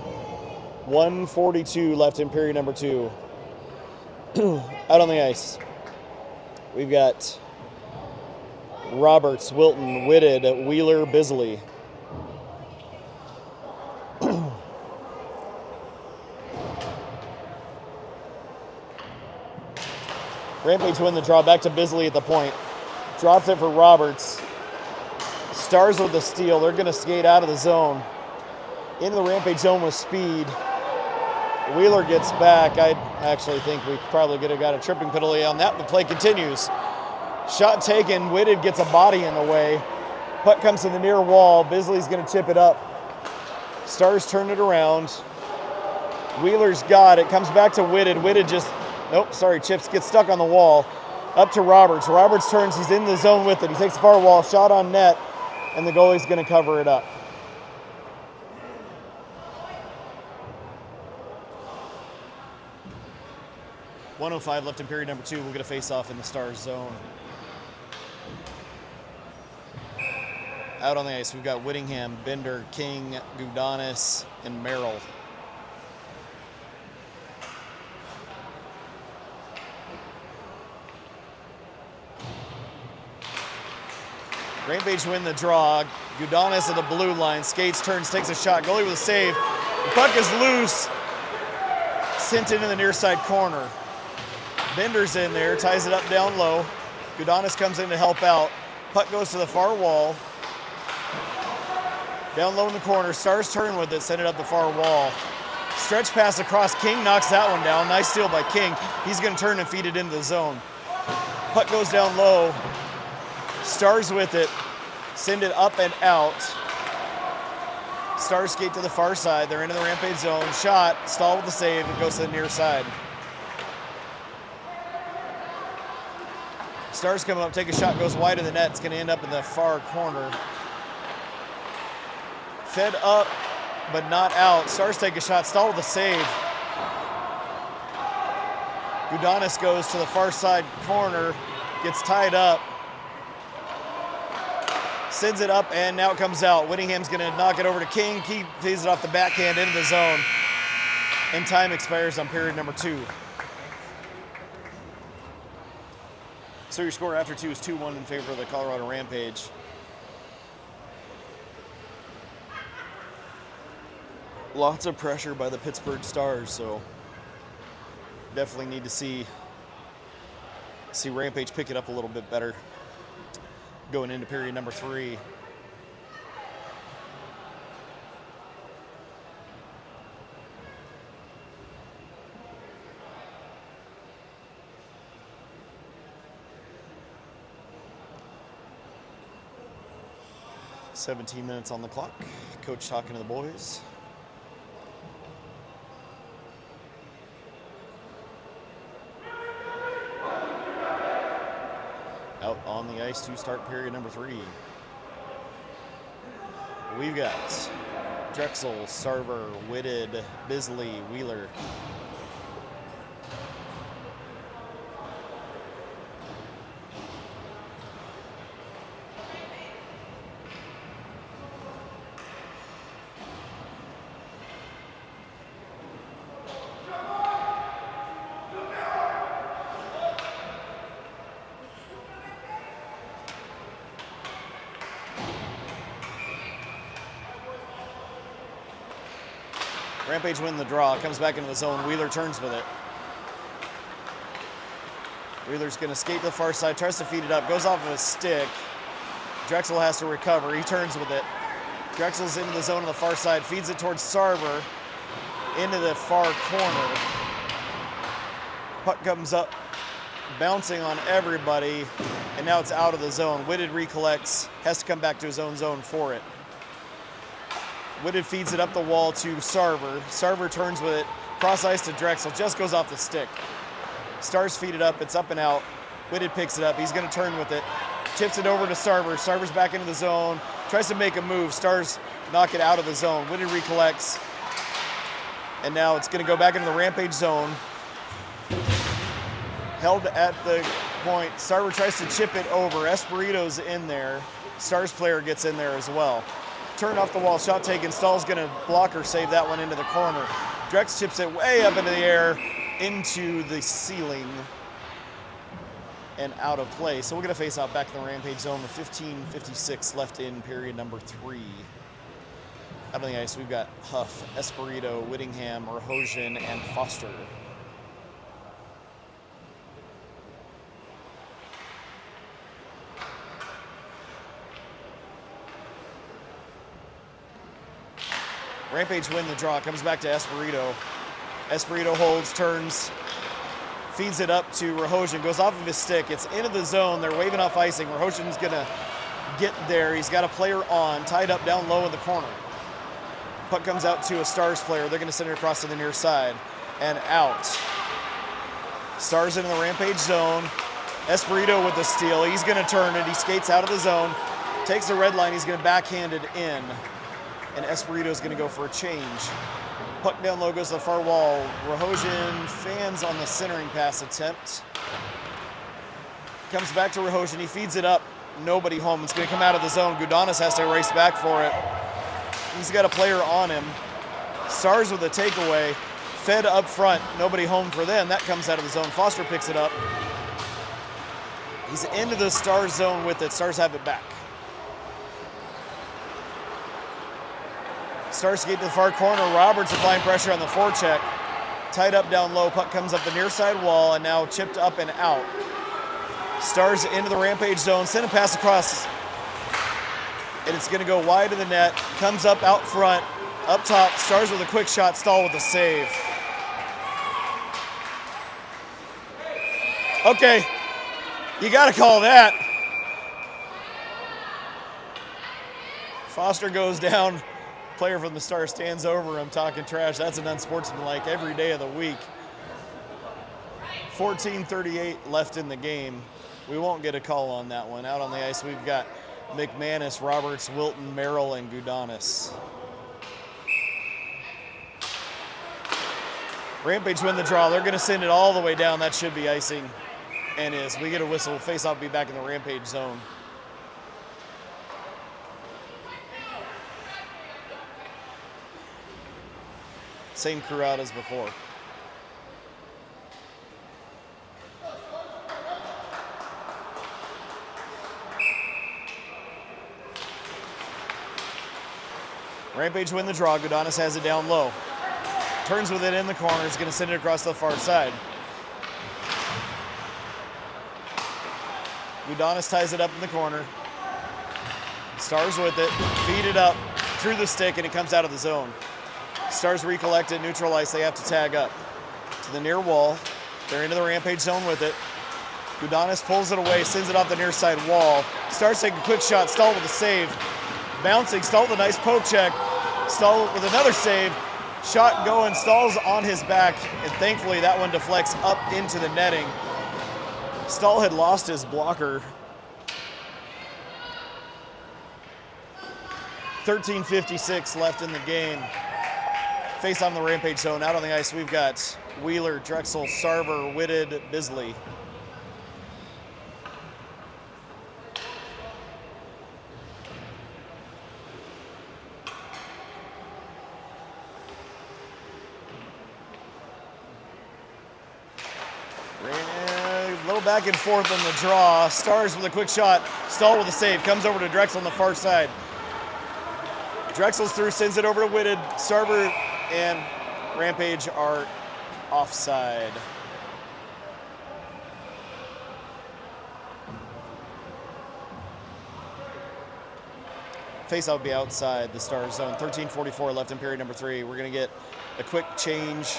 B: 1:42 left in period number 2. Out on the ice, we've got Roberts, Wilton, Whitted, Wheeler, Bisley. Rampage win the draw, back to Bisley at the point. Drops it for Roberts. Stars with the steal. They're going to skate out of the zone. Into the Rampage zone with speed. Wheeler gets back. I actually think we probably could have got a tripping penalty on that, but play continues. Shot taken. Whitted gets a body in the way. Puck comes to the near wall. Bisley's going to chip it up. Stars turn it around. Wheeler's got it. Comes back to Whitted. Whitted just, chips, gets stuck on the wall. Up to Roberts. Roberts turns. He's in the zone with it. He takes the far wall. Shot on net, and the goalie's going to cover it up. .105 left in period number 2. We'll get a face-off in the Stars zone. Out on the ice, we've got Whittingham, Bender, King, Gudanis, and Merrill. Rampage win the draw. Gudanis at the blue line, skates, turns, takes a shot. Goalie with a save. The puck is loose. Sent into the near side corner. Bender's in there, ties it up down low. Gudanis comes in to help out. Puck goes to the far wall. Down low in the corner, Stars turn with it, send it up the far wall. Stretch pass across, King knocks that one down. Nice steal by King. He's gonna turn and feed it into the zone. Puck goes down low. Stars with it, send it up and out. Stars skate to the far side. They're into the Rampage zone. Shot, stall with the save, and goes to the near side. Stars come up, take a shot, goes wide of the net. It's going to end up in the far corner. Fed up, but not out. Stars take a shot, stall with a save. Gudanis goes to the far side corner, gets tied up. Sends it up, and now it comes out. Whittingham's going to knock it over to King. King feeds it off the backhand into the zone. And time expires on period number 2. So your score after 2 is 2-1 in favor of the Colorado Rampage. Lots of pressure by the Pittsburgh Stars, so definitely need to see Rampage pick it up a little bit better going into period number 3. "17 minutes on the clock." Coach talking to the boys. Out on the ice to start period number 3. We've got Drexel, Sarver, Whitted, Bisley, Wheeler. Rampage win the draw, comes back into the zone. Wheeler turns with it. Wheeler's going to skate to the far side, tries to feed it up, goes off of a stick. Drexel has to recover. He turns with it. Drexel's into the zone on the far side, feeds it towards Sarver, into the far corner. Puck comes up, bouncing on everybody, and now it's out of the zone. Whitted recollects, has to come back to his own zone for it. Whitted feeds it up the wall to Sarver. Sarver turns with it, cross ice to Drexel, just goes off the stick. Stars feed it up, it's up and out. Whitted picks it up, he's gonna turn with it. Tips it over to Sarver, Sarver's back into the zone, tries to make a move, Stars knock it out of the zone. Whitted recollects, and now it's gonna go back into the Rampage zone. Held at the point, Sarver tries to chip it over, Esperito's in there. Stars player gets in there as well. Turn off the wall, shot taken. Stahl's going to block or save that one into the corner. Drex chips it way up into the air, into the ceiling, and out of play. So we're going to face out back in the Rampage zone with 15:56 left in period number 3. Out on the ice, we've got Huff, Esperito, Whittingham, Rahosian, and Foster. Rampage win the draw, comes back to Esperito. Espirito holds, turns, feeds it up to Rahosian, goes off of his stick. It's into the zone. They're waving off icing. Rahosian's going to get there. He's got a player on, tied up down low in the corner. Puck comes out to a Stars player. They're going to send it across to the near side and out. Stars into the Rampage zone. Espirito with the steal. He's going to turn it. He skates out of the zone, takes the red line. He's going to backhand it in, and Espirito's going to go for a change. Puck down low, goes to the far wall. Rahosian fans on the centering pass attempt. Comes back to Rahosian. He feeds it up. Nobody home. It's going to come out of the zone. Gudanis has to race back for it. He's got a player on him. Stars with a takeaway. Fed up front. Nobody home for them. That comes out of the zone. Foster picks it up. He's into the Stars zone with it. Stars have it back. Stars skate to the far corner. Roberts applying pressure on the forecheck. Tied up down low. Puck comes up the near side wall and now chipped up and out. Stars into the Rampage zone. Send a pass across. And it's going to go wide of the net. Comes up out front. Up top. Stars with a quick shot. Stahl with a save. Okay. You got to call that. Foster goes down. Player from the Stars stands over him talking trash. That's an unsportsmanlike every day of the week. 14:38 left in the game. We won't get a call on that one. Out on the ice, we've got McManus, Roberts, Wilton, Merrill, and Gudanis. Rampage win the draw. They're going to send it all the way down. That should be icing, and is. We get a whistle. Face-off be back in the Rampage zone. Same crew out as before. Rampage win the draw. Gudanis has it down low. Turns with it in the corner. Is going to send it across the far side. Gudanis ties it up in the corner. Stars with it. Feed it up through the stick, and it comes out of the zone. Stars recollect it, neutral ice. They have to tag up to the near wall. They're into the Rampage zone with it. Gudanis pulls it away, sends it off the near side wall. Stars take a quick shot. Stahl with a save. Bouncing. Stahl with a nice poke check. Stahl with another save. Shot going. Stahl's on his back, and thankfully that one deflects up into the netting. Stahl had lost his blocker. 13:56 left in the game. Face on the Rampage zone. Out on the ice, we've got Wheeler, Drexel, Sarver, Whitted, Bisley. A little back and forth on the draw. Stars with a quick shot. Stahl with a save. Comes over to Drexel on the far side. Drexel's through, sends it over to Whitted. Sarver and Rampage are offside. Faceoff will be outside the Stars zone. 13:44 left in period number 3. We're going to get a quick change.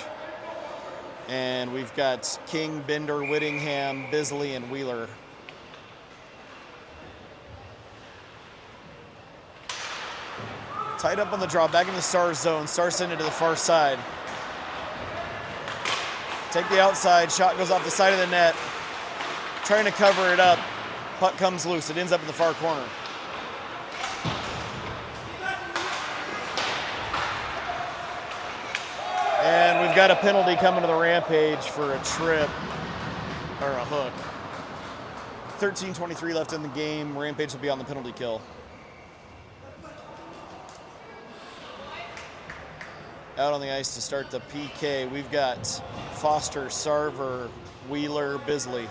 B: And we've got King, Bender, Whittingham, Bisley, and Wheeler. Tied up on the draw, back in the Stars zone. Stars send it to the far side. Take the outside, shot goes off the side of the net. Trying to cover it up. Puck comes loose, it ends up in the far corner. And we've got a penalty coming to the Rampage for a trip, or a hook. 13:23 left in the game. Rampage will be on the penalty kill. Out on the ice to start the PK, we've got Foster, Sarver, Wheeler, Bisley.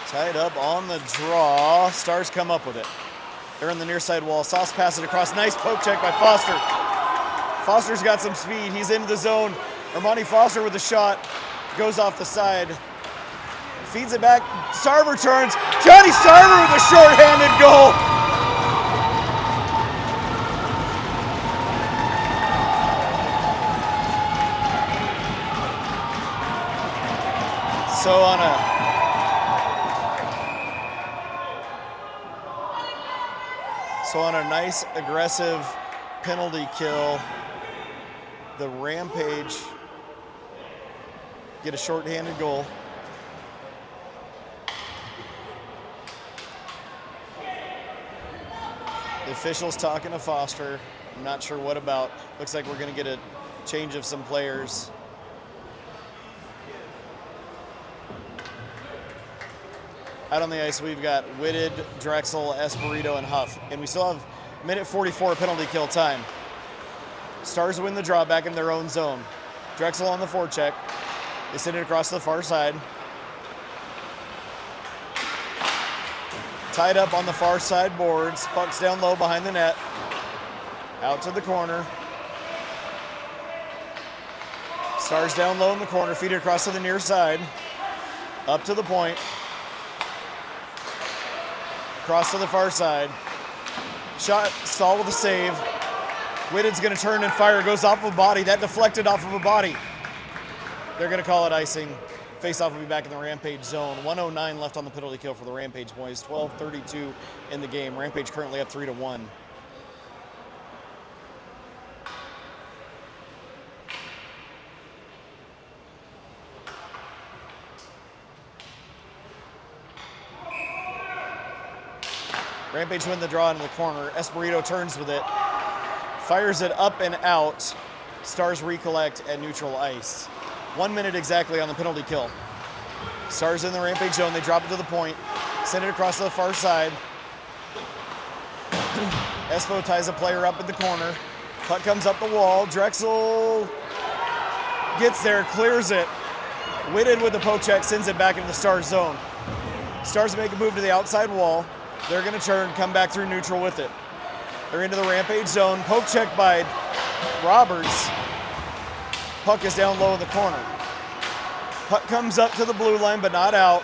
B: Tied up on the draw. Stars come up with it. They're in the near side wall. Sauce pass it across. Nice poke check by Foster. Foster's got some speed. He's into the zone. Armani Foster with a shot. Goes off the side. Feeds it back. Sarver returns. Johnny Sarver with a short-handed goal. So on a nice aggressive penalty kill, the Rampage get a short-handed goal. The officials talking to Foster. I'm not sure what about. Looks like we're going to get a change of some players. Out on the ice, we've got Whitted, Drexel, Espirito, and Huff. And we still have minute 44 penalty kill time. Stars win the draw back in their own zone. Drexel on the forecheck. They send it across to the far side. Tied up on the far side boards. Puck's down low behind the net. Out to the corner. Stars down low in the corner. Feed it across to the near side. Up to the point. Cross to the far side. Shot, Stahl with a save. Whitted's gonna turn and fire, goes off of a body. That deflected off of a body. They're gonna call it icing. Face-off will be back in the Rampage zone. 1:09 left on the penalty kill for the Rampage boys. 12:32 in the game. Rampage currently up 3-1. Rampage win the draw into the corner. Espirito turns with it. Fires it up and out. Stars recollect at neutral ice. 1 minute exactly on the penalty kill. Stars in the Rampage zone. They drop it to the point. Send it across to the far side. Espo ties a player up in the corner. Puck comes up the wall. Drexel gets there, clears it. Whitted with the poke check, sends it back into the Stars zone. Stars make a move to the outside wall. They're going to turn, come back through neutral with it. They're into the Rampage zone. Poke check by Roberts. Puck is down low in the corner. Puck comes up to the blue line, but not out.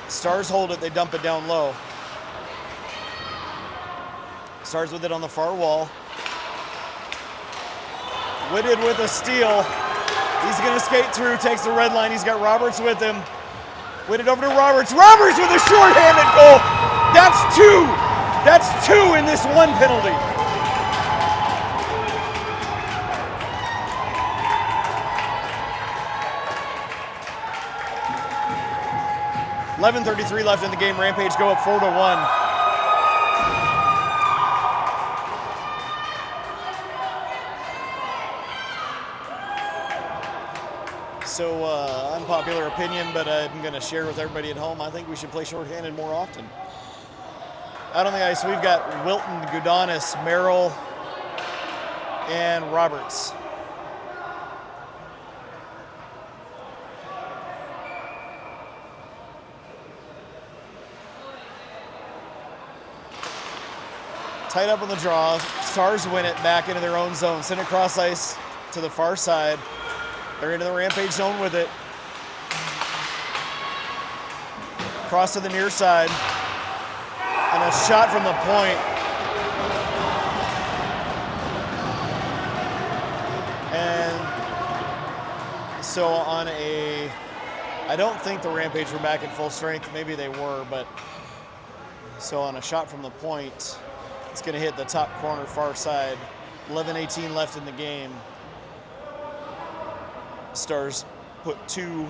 B: Stars hold it. They dump it down low. Stars with it on the far wall. Whitted with a steal. He's going to skate through, takes the red line. He's got Roberts with him. Whitted over to Roberts. Roberts with a short-handed goal. That's two. That's two in this one penalty. .11:33 left in the game. Rampage go up 4-1. So unpopular opinion, but I'm going to share with everybody at home. I think we should play shorthanded more often. Out on the ice, we've got Wilton, Gudanis, Merrill, and Roberts. Tied up on the draw. Stars win it back into their own zone. Send it cross ice to the far side. They're into the Rampage zone with it. Cross to the near side. And a shot from the point. And so on a, I don't think the Rampage were back at full strength. Maybe they were, but so on a shot from the point, it's going to hit the top corner far side. 11:18 left in the game. Stars put 2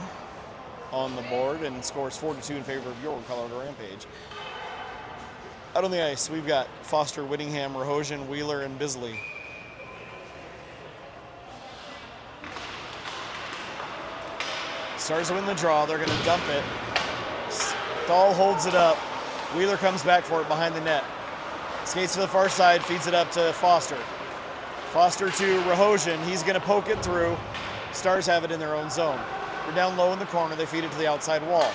B: on the board and scores 4-2 in favor of your Colorado Rampage. Out on the ice, we've got Foster, Whittingham, Rahosian, Wheeler, and Bisley. Stars win the draw. They're going to dump it. Stahl holds it up. Wheeler comes back for it behind the net. Skates to the far side, feeds it up to Foster. Foster to Rahosian. He's going to poke it through. Stars have it in their own zone. They're down low in the corner. They feed it to the outside wall.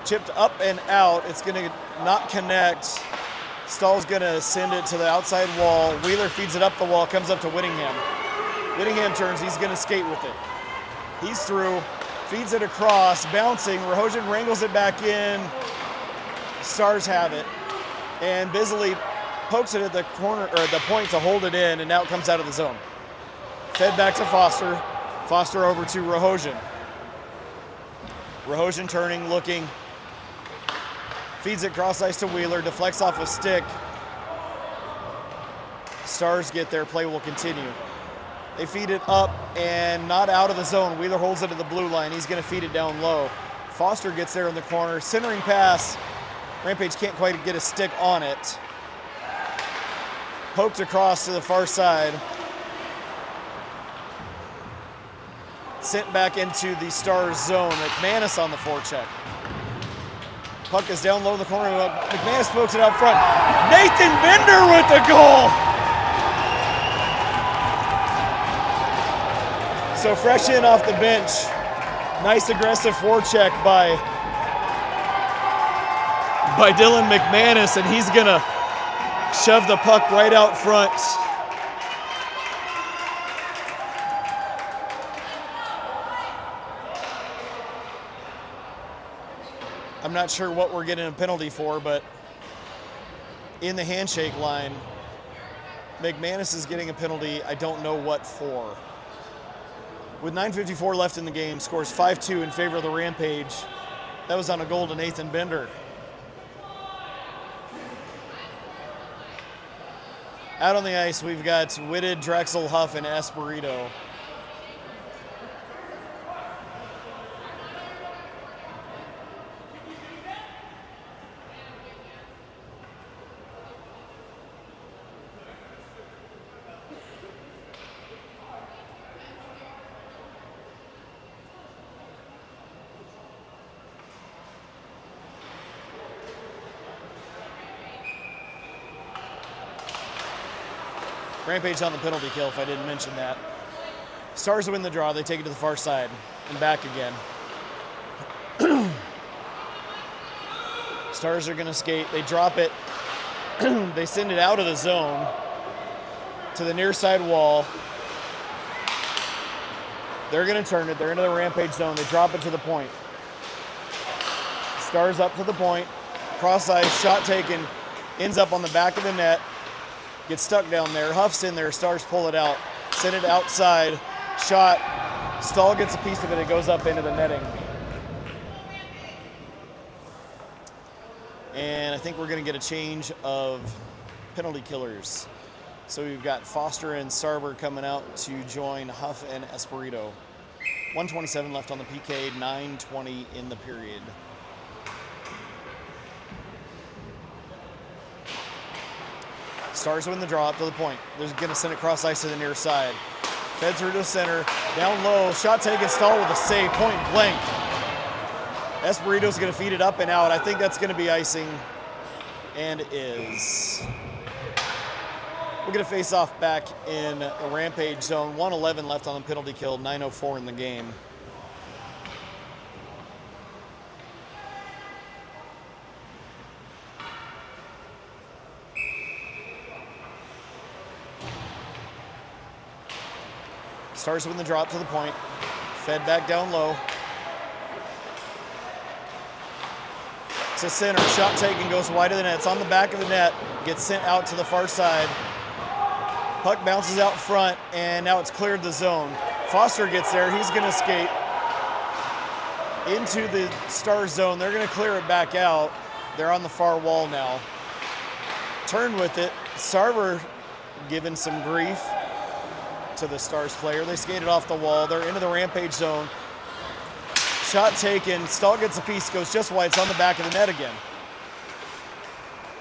B: Chipped up and out. It's going to not connect. Stahl's going to send it to the outside wall. Wheeler feeds it up the wall, comes up to Whittingham. Whittingham turns. He's going to skate with it. He's through. Feeds it across, bouncing. Rahosian wrangles it back in. Stars have it. And Bisley pokes it at the corner, or at the point to hold it in, and now it comes out of the zone. Fed back to Foster. Foster over to Rahosian. Rahosian turning, looking. Feeds it cross ice to Wheeler, deflects off a stick. Stars get there, play will continue. They feed it up and not out of the zone. Wheeler holds it at the blue line. He's going to feed it down low. Foster gets there in the corner. Centering pass. Rampage can't quite get a stick on it. Poked across to the far side. Sent back into the Stars zone. McManus on the forecheck. Puck is down low in the corner. McManus pokes it out front. Nathan Bender with the goal. So fresh in off the bench. Nice aggressive forecheck by Dylan McManus, and he's gonna shove the puck right out front. I'm not sure what we're getting a penalty for, but in the handshake line, McManus is getting a penalty. I don't know what for. With 9:54 left in the game, scores 5-2 in favor of the Rampage. That was on a goal to Nathan Bender. Out on the ice, we've got Whitted, Drexel, Huff, and Espirito. Rampage on the penalty kill, if I didn't mention that. Stars win the draw. They take it to the far side and back again. Stars are going to skate. They drop it. They send it out of the zone to the near side wall. They're going to turn it. They're into the Rampage zone. They drop it to the point. Stars up to the point. Cross ice, shot taken. Ends up on the back of the net. Gets stuck down there. Huff's in there. Stars pull it out. Send it outside. Shot. Stahl gets a piece of it. It goes up into the netting. And I think we're going to get a change of penalty killers. So we've got Foster and Sarver coming out to join Huff and Espirito. 1:27 left on the PK. 9:20 in the period. Stars win the draw up to the point. They're going to send it cross ice to the near side. Feds her to the center. Down low. Shot taken. Stahl with a save. Point blank. Espirito's going to feed it up and out. I think that's going to be icing. And is. We're going to face off back in the Rampage zone. 1:11 left on the penalty kill. 9:04 in the game. Stars win the drop to the point. Fed back down low. To center. Shot taken. Goes wide of the net. It's on the back of the net. Gets sent out to the far side. Puck bounces out front, and now it's cleared the zone. Foster gets there. He's going to skate into the Star zone. They're going to clear it back out. They're on the far wall now. Turn with it. Sarver giving some grief to the Stars player. They skated off the wall. They're into the Rampage zone. Shot taken. Stahl gets a piece, goes just wide. It's on the back of the net again.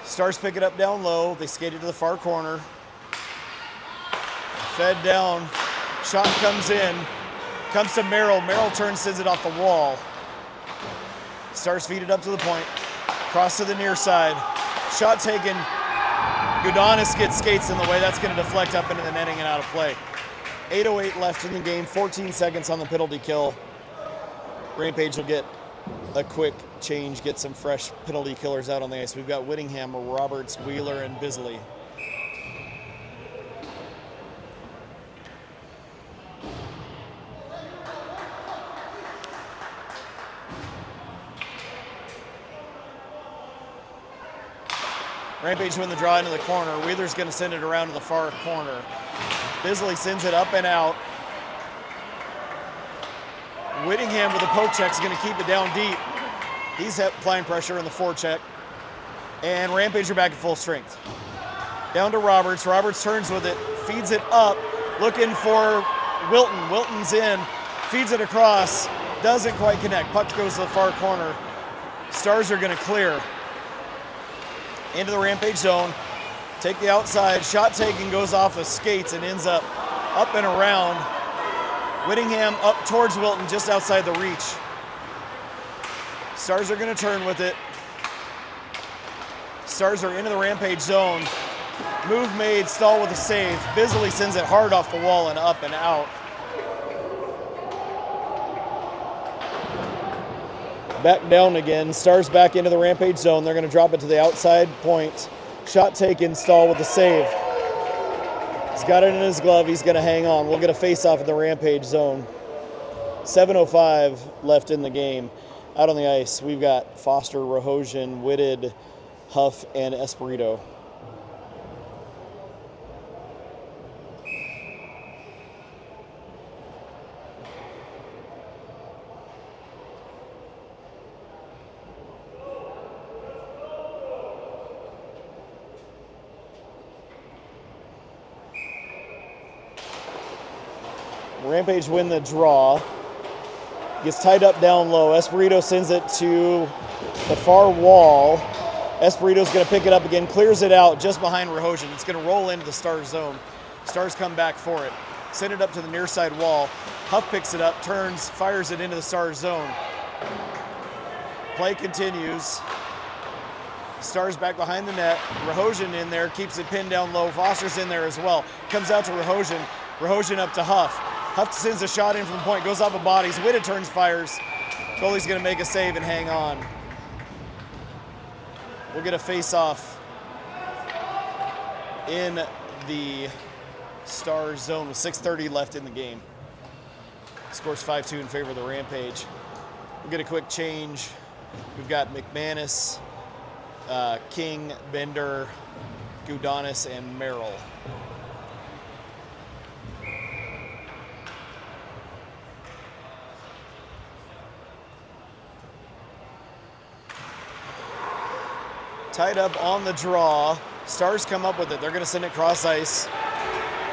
B: Stars pick it up down low. They skate it to the far corner. Fed down. Shot comes in. Comes to Merrill. Merrill turns, sends it off the wall. Stars feed it up to the point. Cross to the near side. Shot taken. Gudonis gets skates in the way. That's going to deflect up into the netting and out of play. 8:08 left in the game. 14 seconds on the penalty kill. Rampage will get a quick change, get some fresh penalty killers out on the ice. We've got Whittingham, Roberts, Wheeler, and Bisley. Rampage win the draw into the corner. Wheeler's going to send it around to the far corner. Bisley sends it up and out. Whittingham with a poke check is going to keep it down deep. He's applying pressure in the forecheck. And Rampage are back at full strength. Down to Roberts. Roberts turns with it, feeds it up, looking for Wilton. Wilton's in, feeds it across, doesn't quite connect. Puck goes to the far corner. Stars are going to clear. Into the Rampage zone. Take the outside. Shot taken, goes off of skates and ends up and around. Whittingham up towards Wilton, just outside the reach. Stars are going to turn with it. Stars are into the Rampage zone. Move made, Stahl with a save. Bisley sends it hard off the wall and up and out. Back down again. Stars back into the Rampage zone. They're going to drop it to the outside point. Shot taken, Stahl with the save. He's got it in his glove. He's going to hang on. We'll get a face-off in the Rampage zone. 7:05 left in the game. Out on the ice, we've got Foster, Rahosian, Whitted, Huff, and Espirito. Rampage win the draw. Gets tied up down low. Espirito sends it to the far wall. Espirito's going to pick it up again, clears it out just behind Rahosian. It's going to roll into the Stars zone. Stars come back for it. Send it up to the near side wall. Huff picks it up, turns, fires it into the Stars zone. Play continues. Stars back behind the net. Rahosian in there, keeps it pinned down low. Foster's in there as well. Comes out to Rahosian. Rahosian up to Huff. Huff sends a shot in from the point, goes off of bodies. Whitted turns, fires. Goalie's going to make a save and hang on. We'll get a face-off in the Stars zone with 6:30 left in the game. Scores 5-2 in favor of the Rampage. We'll get a quick change. We've got McManus, King, Bender, Gudanis, and Merrill. Tied up on the draw. Stars come up with it. They're going to send it cross ice.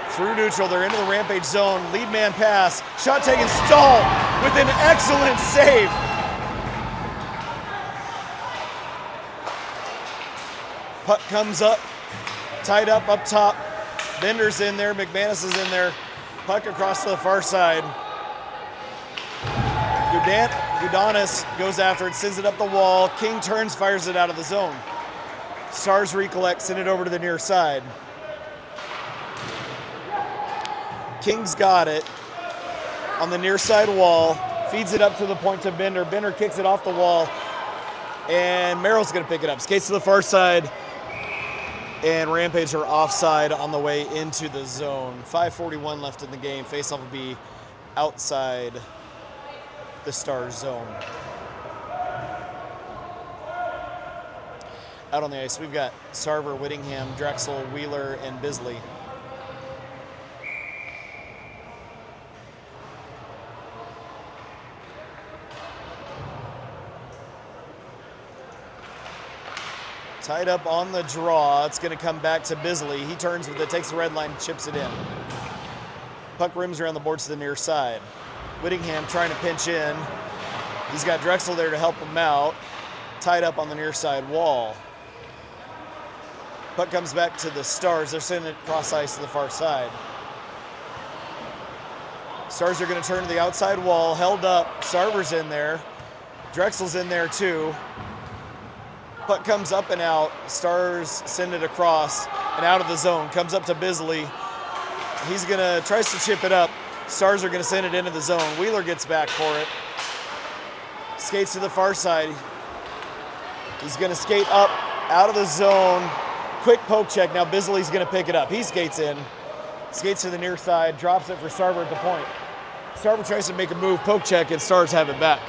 B: Through neutral, they're into the Rampage zone. Lead man pass. Shot taken, Stahl with an excellent save. Puck comes up. Tied up top. Bender's in there. McManus is in there. Puck across to the far side. Gudanis goes after it, sends it up the wall. King turns, fires it out of the zone. Stars recollect, send it over to the near side. King's got it on the near side wall, feeds it up to the point to Bender. Bender kicks it off the wall, and Merrill's going to pick it up. Skates to the far side, and Rampage are offside on the way into the zone. 5:41 left in the game. Faceoff will be outside the Stars zone. Out on the ice, we've got Sarver, Whittingham, Drexel, Wheeler, and Bisley. Tied up on the draw. It's going to come back to Bisley. He turns with it, takes the red line, chips it in. Puck rims around the boards to the near side. Whittingham trying to pinch in. He's got Drexel there to help him out. Tied up on the near side wall. Puck comes back to the Stars. They're sending it cross ice to the far side. Stars are going to turn to the outside wall. Held up. Sarver's in there. Drexel's in there too. Puck comes up and out. Stars send it across and out of the zone. Comes up to Bisley. He's tries to chip it up. Stars are going to send it into the zone. Wheeler gets back for it. Skates to the far side. He's going to skate up out of the zone. Quick poke check. Now Bisley's going to pick it up. He skates in. Skates to the near side. Drops it for Sarver at the point. Sarver tries to make a move. Poke check, and Stars have it back.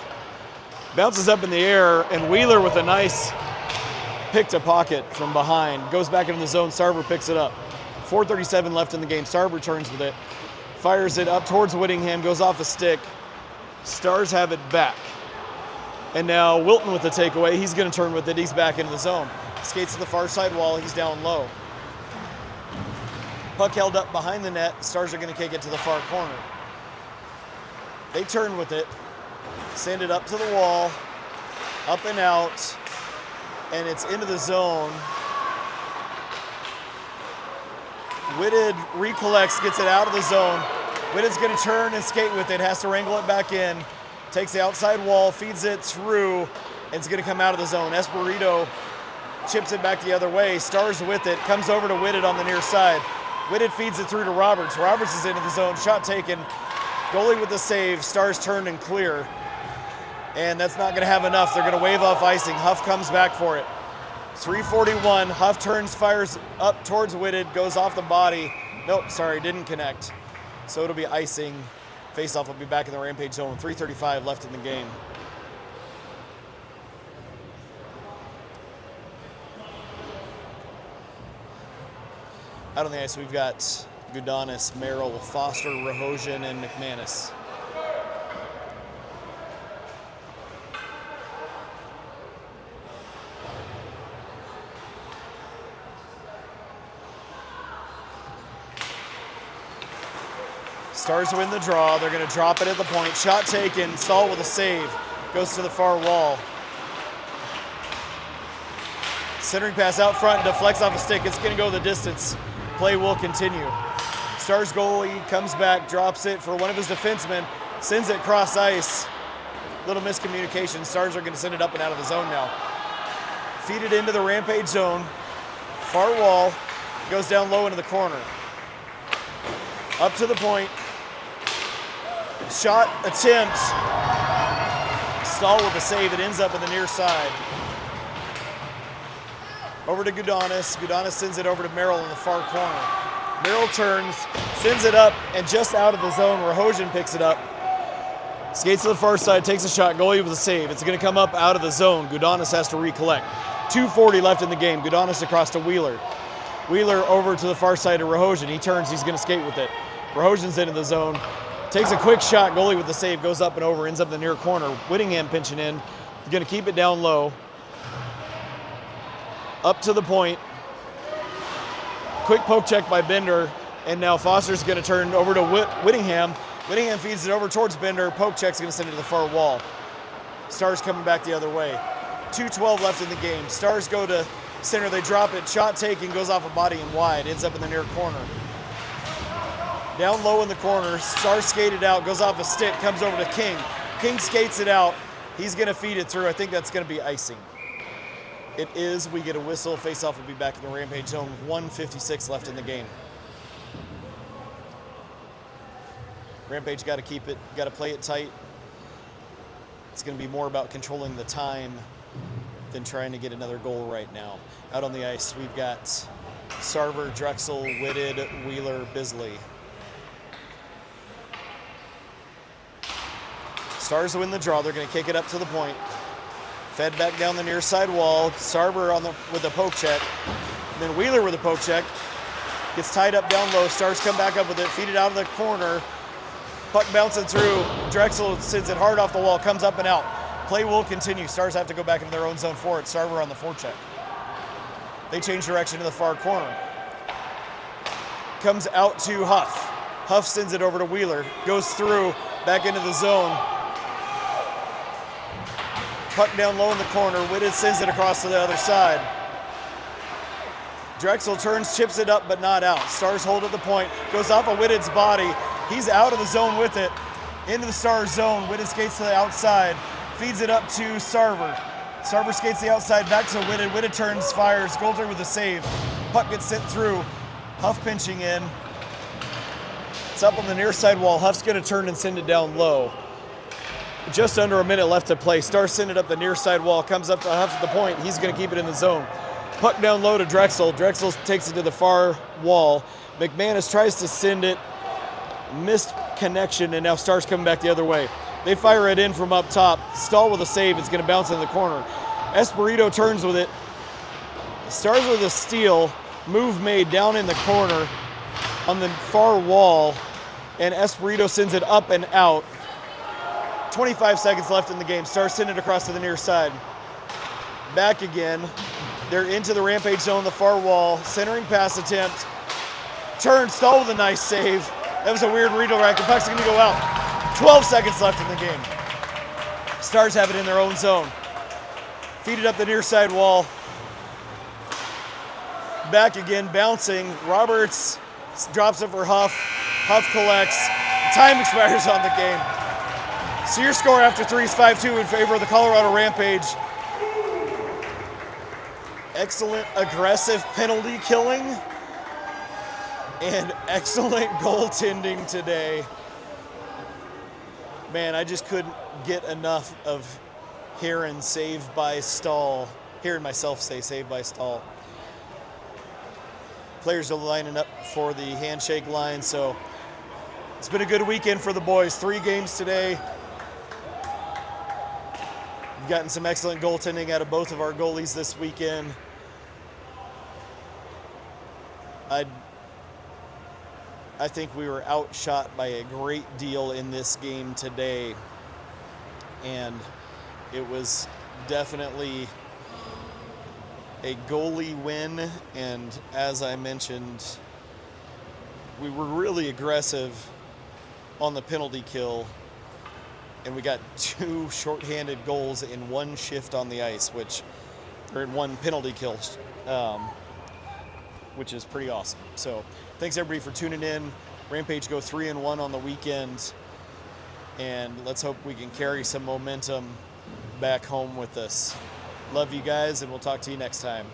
B: Bounces up in the air, and Wheeler with a nice picked a pocket from behind, goes back into the zone, Sarver picks it up. 4:37 left in the game, Sarver turns with it, fires it up towards Whittingham, goes off the stick. Stars have it back. And now Wilton with the takeaway, he's gonna turn with it, he's back into the zone. Skates to the far side wall, he's down low. Puck held up behind the net, Stars are gonna kick it to the far corner. They turn with it, send it up to the wall, up and out, and it's into the zone. Whitted recollects, gets it out of the zone. Whitted's gonna turn and skate with it, has to wrangle it back in. Takes the outside wall, feeds it through, and it's gonna come out of the zone. Esperito chips it back the other way, Stars with it, comes over to Whitted on the near side. Whitted feeds it through to Roberts. Roberts is into the zone, shot taken. Goalie with the save, Stars turn and clear. And that's not gonna have enough. They're gonna wave off icing. Huff comes back for it. 3:41, Huff turns, fires up towards Whitted, goes off the body. Nope, sorry, didn't connect. So it'll be icing. Faceoff will be back in the Rampage zone. 3:35 left in the game. Out on the ice, we've got Gudanis, Merrill, Foster, Rahosian, and McManus. Stars win the draw. They're going to drop it at the point. Shot taken. Stahl with a save. Goes to the far wall. Centering pass out front. Deflects off a stick. It's going to go the distance. Play will continue. Stars goalie comes back, drops it for one of his defensemen, sends it cross ice. Little miscommunication. Stars are going to send it up and out of the zone now. Feed it into the Rampage zone. Far wall. Goes down low into the corner. Up to the point. Shot attempt. Stahl with a save. It ends up in the near side. Over to Gudanis. Gudanis sends it over to Merrill in the far corner. Merrill turns, sends it up, and just out of the zone, Rahosian picks it up. Skates to the far side, takes a shot. Goalie with a save. It's going to come up out of the zone. Gudanis has to recollect. 2:40 left in the game. Gudanis across to Wheeler. Wheeler over to the far side of Rahosian. He turns, he's going to skate with it. Rahosian's into the zone. Takes a quick shot. Goalie with the save. Goes up and over. Ends up in the near corner. Whittingham pinching in. He's going to keep it down low. Up to the point. Quick poke check by Bender. And now Foster's going to turn over to Whittingham. Whittingham feeds it over towards Bender. Poke check's going to send it to the far wall. Stars coming back the other way. 2:12 left in the game. Stars go to center. They drop it. Shot taken. Goes off a body and wide. Ends up in the near corner. Down low in the corner. Stars skated out. Goes off a stick. Comes over to King. King skates it out. He's going to feed it through. I think that's going to be icing. It is. We get a whistle. Faceoff will be back in the Rampage zone with 1:56 left in the game. Rampage got to keep it, got to play it tight. It's going to be more about controlling the time than trying to get another goal right now. Out on the ice, we've got Sarver, Drexel, Whitted, Wheeler, Bisley. Stars win the draw. They're going to kick it up to the point. Fed back down the near side wall. Sarver with a poke check. And then Wheeler with a poke check. Gets tied up down low. Stars come back up with it. Feed it out of the corner. Puck bouncing through. Drexel sends it hard off the wall. Comes up and out. Play will continue. Stars have to go back into their own zone for it. Sarver on the forecheck. They change direction to the far corner. Comes out to Huff. Huff sends it over to Wheeler. Goes through. Back into the zone. Puck down low in the corner. Whitted sends it across to the other side. Drexel turns, chips it up, but not out. Stars hold at the point. Goes off of Whitted's body. He's out of the zone with it. Into the Stars zone. Whitted skates to the outside. Feeds it up to Sarver. Sarver skates the outside back to Whitted. Whitted turns, fires. Goulter with a save. Puck gets sent through. Huff pinching in. It's up on the near side wall. Huff's going to turn and send it down low. Just under a minute left to play. Stars send it up the near side wall. Comes up to Huff at the point. He's going to keep it in the zone. Puck down low to Drexel. Drexel takes it to the far wall. McManus tries to send it. Missed connection, and now Stars coming back the other way. They fire it in from up top. Stahl with a save. It's going to bounce in the corner. Esperito turns with it. Stars with a steal, move made down in the corner on the far wall, and Espirito sends it up and out. 25 seconds left in the game. Stars send it across to the near side. Back again. They're into the Rampage zone, the far wall. Centering pass attempt. Turn, Stahl with a nice save. That was a weird redirect. The puck's going to go out. 12 seconds left in the game. Stars have it in their own zone. Feed it up the near side wall. Back again, bouncing. Roberts drops it for Huff. Huff collects. Time expires on the game. So your score after 3 is 5-2 in favor of the Colorado Rampage. Excellent aggressive penalty killing and excellent goaltending today. Man, I just couldn't get enough of hearing "Saved by Stahl." Hearing myself say "Saved by Stahl." Players are lining up for the handshake line, so it's been a good weekend for the boys. 3 games today. We've gotten some excellent goaltending out of both of our goalies this weekend. I think we were outshot by a great deal in this game today, and it was definitely a goalie win. And as I mentioned, we were really aggressive on the penalty kill, and we got 2 shorthanded goals in 1 shift on the ice, or in 1 penalty kill, which is pretty awesome. So thanks everybody for tuning in. Rampage go 3-1 on the weekend, and let's hope we can carry some momentum back home with us. Love you guys, and we'll talk to you next time.